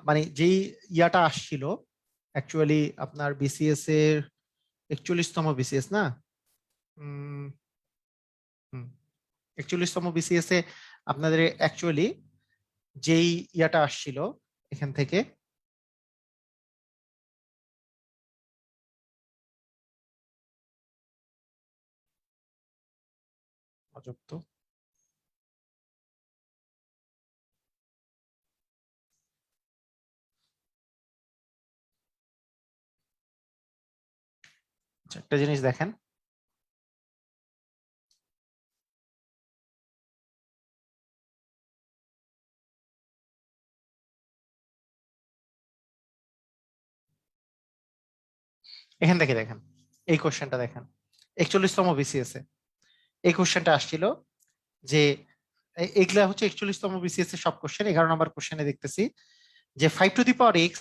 মানে যেই ইয়াটা আসছিল, অ্যাকচুয়ালি আপনার বিসিএস এর 41তম বিসিএস না, 41তম বিসিএস এ আপনাদের অ্যাকচুয়ালি যেই ইয়াটা আসছিল এখান থেকে, অযুক্ত, আচ্ছা, একটা জিনিস দেখেন, এখান থেকে দেখেন, এই কোশ্চেনটা দেখেন, 41তম বিসিএস এ এই কোশ্চেনটা আসছিল যে এগুলা হচ্ছে 41তম বিসিএস এর সব কোশ্চেন। 11 নম্বর কোশ্চেনে দেখতেছি যে 5 to the power x,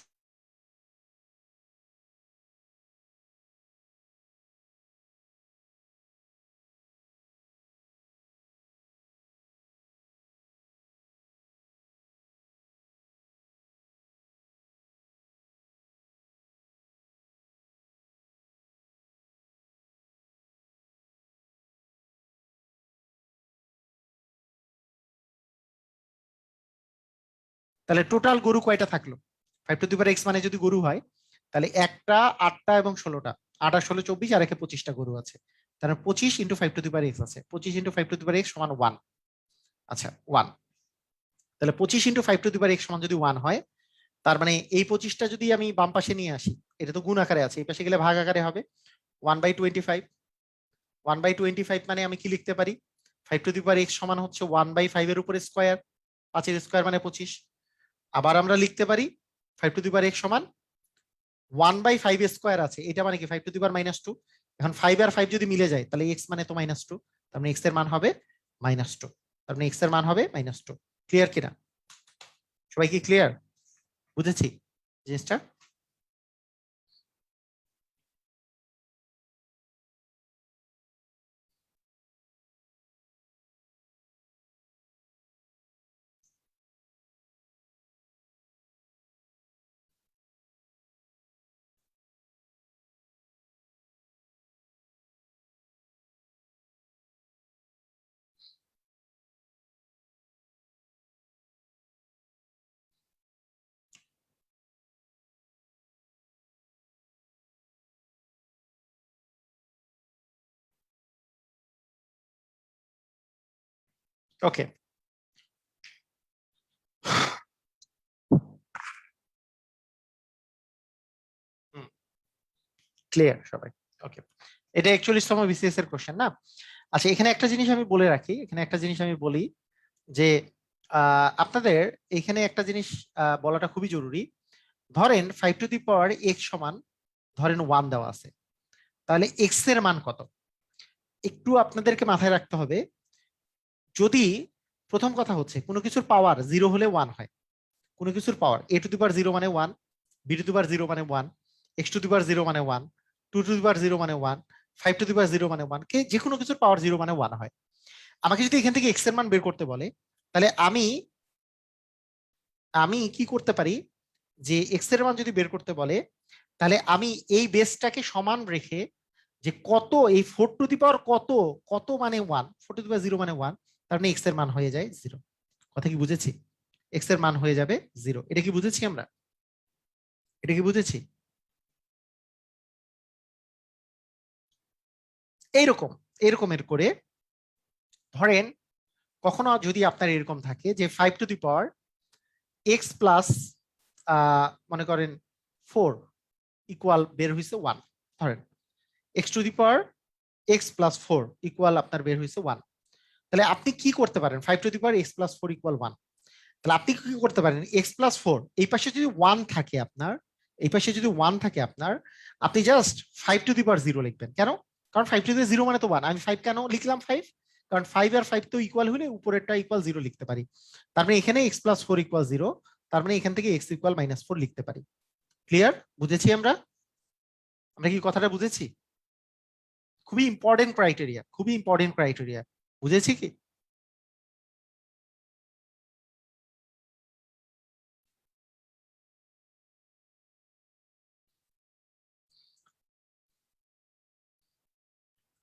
তাহলে টোটাল গরু কয়টা থাকলো? 5 to the power x মানে যদি গরু হয়, তাহলে একটা, 8টা এবং 16টা, 8 আর 16 24, আর একে 25টা গরু আছে। তাহলে 25 × 5 to the power x আছে, 25 × 5 to the power x সমান 1। আচ্ছা, 1। তাহলে 25 × 5 to the power x সমান যদি 1 হয়, তার মানে এই 25টা যদি আমি বাম পাশে নিয়ে আসি, এটা তো গুণ আকারে আছে, এই পাশে গেলে ভাগ আকারে হবে। 1/25, 1/25 মানে আমি কি লিখতে পারি? 5 to the power x সমান হচ্ছে 1/5 এর উপরে স্কোয়ার, 5 এর স্কোয়ার মানে 25। আবার আমরা লিখতে পারি 5 to the power x সমান 1/5 স্কোয়ার আছে, এটা মানে কি 5 to the power -2। এখন 5 আর 5 যদি মিলে যায় তাহলে এক্স মানে তো -2, তার মানে এক্স এর মান হবে -2, তার মানে এক্স এর মান হবে -2। ক্লিয়ার কিনা? সবাই কি ক্লিয়ার? বুঝেছি জিনিসটা? ওকে, ক্লিয়ার সবাই? ওকে, এটা 41তম বিসিএস এর কোশ্চেন না? আচ্ছা, এখানে একটা জিনিস আমি বলে রাখি, এখানে একটা জিনিস আমি বলি যে আপনাদের এখানে একটা জিনিস বলাটা খুবই জরুরি। ধরেন 5 to the power x সমান ধরেন 1 দেওয়া আছে, তাহলে এক্স এর মান কত? একটু আপনাদেরকে মাথায় রাখতে হবে। যদি প্রথম কথা হচ্ছে কোনো কিছুর পাওয়ার 0 হলে 1 হয়, কোনো কিছুর পাওয়ার a to the power 0 মানে 1, b to the power 0 মানে 1, x to the power 0 মানে 1, 2 to the power 0 মানে 1, 5 to the power 0 মানে 1, কে যে কোনো কিছুর পাওয়ার 0 মানে 1 হয়। আমাকে যদি এখান থেকে এক্স এর মান বের করতে বলে, তাহলে আমি আমি কি করতে পারি, যে এক্স এর মান যদি বের করতে বলে, তাহলে আমি এই বেসটাকে সমান রেখে যে কত এই 4 টু দি পাওয়ার কত, কত মানে 1, 4 টু দি পাওয়ার 0 মানে 1, তার মানে এক্স এর মান হয়ে যায় 0। কথা কি বুঝেছি? এক্স এর মান হয়ে যাবে 0। এটা কি বুঝেছি আমরা? এটা কি বুঝেছি? এইরকম এরকমের করে ধরেন কখনো যদি আপনার এরকম থাকে যে 5 to the power X plus মনে করেন 4 ইকুয়াল বের হয়েছে 1, ধরেন x two the power X plus 4 equal আপনার বের হয়েছে 1। তাহলে আপনি কি করতে পারেন? 5 to the power X plus 4 equal 1, তাহলে আপনি কি করতে পারেন? এক্স প্লাস 4 এই পাশে যদি 1 থাকে আপনার, এই পাশে যদি 1 থাকে আপনার, আপনি জাস্ট 5 টু দি পাওয়ার 0 লিখবেন। কেন? কারণ 5 টু দি 0 মানে তো 1। আমি 5 কেন লিখলাম 5? কারণ 5 আর 5 তো ইকুয়াল হলে উপরেরটা ইকুয়াল 0 লিখতে পারি। তার মানে এখানে এক্স প্লাস 4 ইকুয়াল 0, তার মানে এখান থেকে এক্স ইকুয়াল -4 লিখতে পারি। ক্লিয়ার? বুঝেছি আমরা? আমরা কি কথাটা বুঝেছি? খুবই ইম্পর্টেন্ট ক্রাইটেরিয়া, খুবই ইম্পর্টেন্ট ক্রাইটেরিয়া। বুঝেছি কি?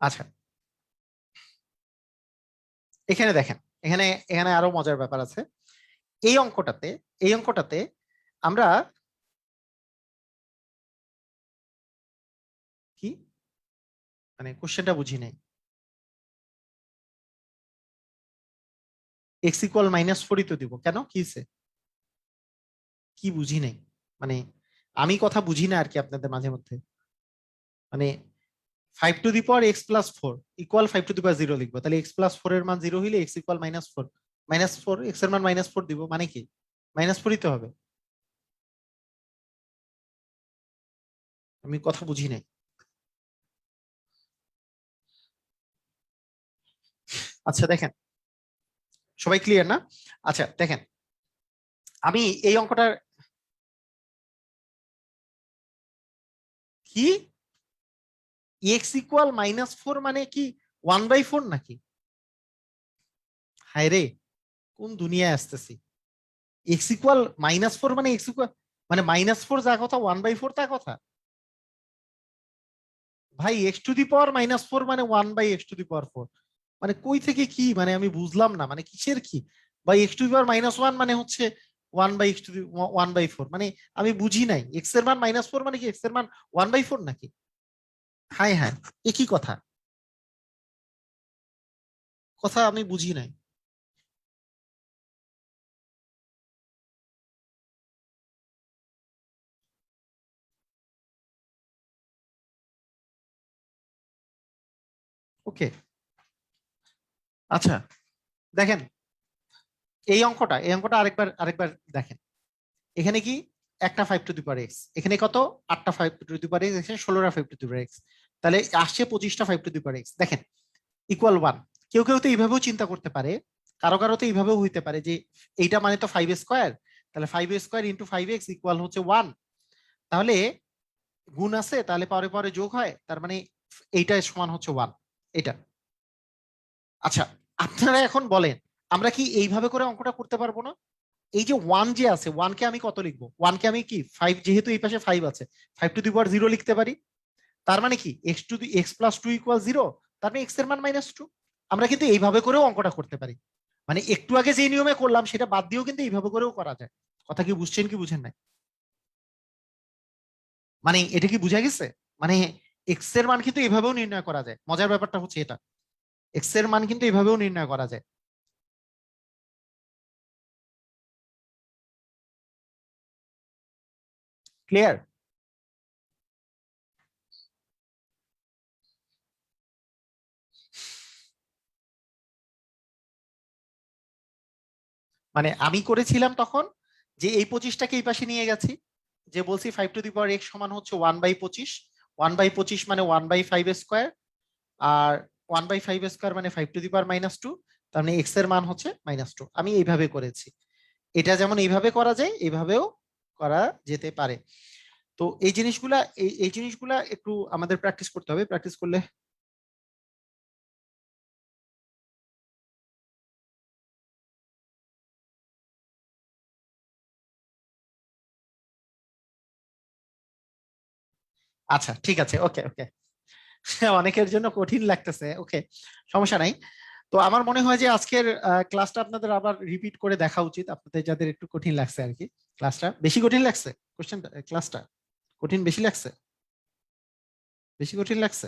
আচ্ছা, এখানে দেখেন, এখানে এখানে আরো মজার ব্যাপার আছে। এই অঙ্কটাতে, এই অঙ্কটাতে আমরা কি মানে কোশ্চেনটা বুঝি নাই। এক্স ইকুয়াল -4ই তো দিব, কেন কি হইছে? কি বুঝি নাই মানে, আমি কথা বুঝি না আর কি আপনাদের মাঝে মধ্যে। মানে 5 to the power X plus 4 equal 5 to the power 0 লিখবো, তাহলে এক্স প্লাস 4 এর মান 0 হইলে এক্স ইকুয়াল -4, -4 এক্স এর মান -4 দিব মানে কি? -4ই তো হবে। আমি কথা বুঝি নাই। আচ্ছা দেখেন, সবাই ক্লিয়ার না? আচ্ছা দেখেন, আমি এই অঙ্কটার কি এক্স ইকুয়াল -4 মানে কি 1/4 নাকি? হায় রে, কোন দুনিয়ায় আসতেছি! এক্স ইকুয়াল -4 মানে এক্স ইকুয়াল মানে -4 যা কথা 1/4 তা কথা। ভাই x টু দি পাওয়ার -4 মানে 1/x টু দি পাওয়ার 4, মানে কই থেকে কি মানে আমি বুঝলাম না, মানে কিসের কি ভাই? x টু দি পাওয়ার -1 মানে হচ্ছে 1/4, মানে আমি বুঝি নাই এক্স এর মান -4 মানে কি এক্স এর মান 1/4 নাকি? হ্যাঁ হ্যাঁ, একই কথা, কথা আমি বুঝি নাই। ওকে, আচ্ছা দেখেন, এই অঙ্কটা আরেকবার আরেকবার দেখেন। এখানে কি একটা 5 টু দি পাওয়ার এক্স, এখানে কত 8টা 5 টু দি পাওয়ার এক্স, এখানে 16টা 5 টু দি পাওয়ার এক্স, তাহলে আসছে 25টা 5 টু দি পাওয়ার এক্স। দেখেন ইকুয়াল 1। কেউ কেউ তো এইভাবেও চিন্তা করতে পারে, কারো কারো তো এইভাবেও হইতে পারে যে এইটা মানে তো 5 স্কোয়ার, তাহলে 5 স্কোয়ার ইন্টু 5x ইকুয়াল হচ্ছে 1। তাহলে গুণ আছে, তাহলে পরে পরে যোগ হয়, তার মানে এইটা সমান হচ্ছে 1, এটা। আচ্ছা, আপনারা এখন বলেন আমরা কি এইভাবে করে অঙ্কটা করতে পারবো না? এই যে 1 যে আছে, 1 কে আমি কত লিখবো? 1 কে আমি কি 5, যেহেতু এই পাশে 5 আছে, 5 টু দি পাওয়ার 0 লিখতে পারি। তার মানে কি এক্স প্লাস 2 ইকুয়াল 0, তার মানে এক্স এর মান -2। আমরা কিন্তু এইভাবে করেও অঙ্কটা করতে পারি। মানে একটু আগে যে নিয়মে করলাম সেটা বাদ দিয়েও কিন্তু এইভাবে করেও করা যায়। কথা কি বুঝছেন কি বুঝেন নাই? মানে এটা কি বুঝা গেছে? মানে এক্স এর মান কিন্তু এভাবেও নির্ণয় করা যায়। মজার ব্যাপারটা হচ্ছে এটা, এক্স এর মান কিন্তু এভাবেও নির্ণয় করা যায়। ক্লিয়ার? মানে আমি করেছিলাম তখন যে এই 25টাকে এই পাশে নিয়ে গেছি, যে বলছি 5 টু দি পাওয়ার এক্স সমান হচ্ছে 1/25, 1/25 মানে 1/5 স্কোয়ার, আর 1/5 স্কোয়ার মানে 5 টু দি পাওয়ার -2, তার মানে এক্স এর মান হচ্ছে -2। আমি এইভাবে করেছি। এটা যেমন এইভাবে করা যায়, এইভাবেও করা যেতে পারে। তো এই জিনিসগুলা এই জিনিসগুলা একটু আমাদের প্র্যাকটিস করতে হবে, প্র্যাকটিস করলে। আচ্ছা ঠিক আছে, ওকে ওকে। অনেকের জন্য কঠিন লাগতেছে, ওকে, সমস্যা নাই। তো আমার মনে হয় যে আজকের ক্লাসটা আপনাদের আবার রিপিট করে দেখা উচিত, আপনাদের যাদের একটু কঠিন লাগছে আর কি। ক্লাসটা বেশি কঠিন লাগছে, কোশ্চেনটা ক্লাসটা কঠিন বেশি লাগছে, বেশি কঠিন লাগছে?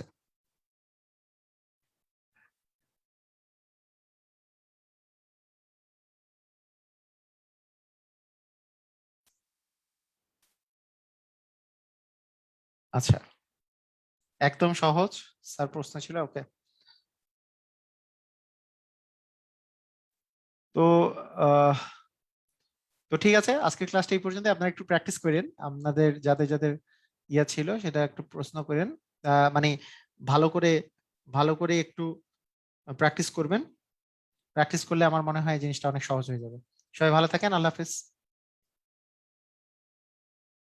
আচ্ছা, একদম সহজ স্যার প্রশ্ন ছিল, ওকে। তো আহ তো ঠিক আছে, আজকের ক্লাসটা এই পর্যন্ত। আপনারা একটু প্র্যাকটিস করেন, আপনাদের যাদের যাদের ইয়া ছিল সেটা একটু প্রশ্ন করেন, মানে ভালো করে, ভালো করে একটু প্র্যাকটিস করবেন। প্র্যাকটিস করলে আমার মনে হয় জিনিসটা অনেক সহজ হয়ে যাবে। সবাই ভালো থাকেন, আল্লাহ হাফেজ।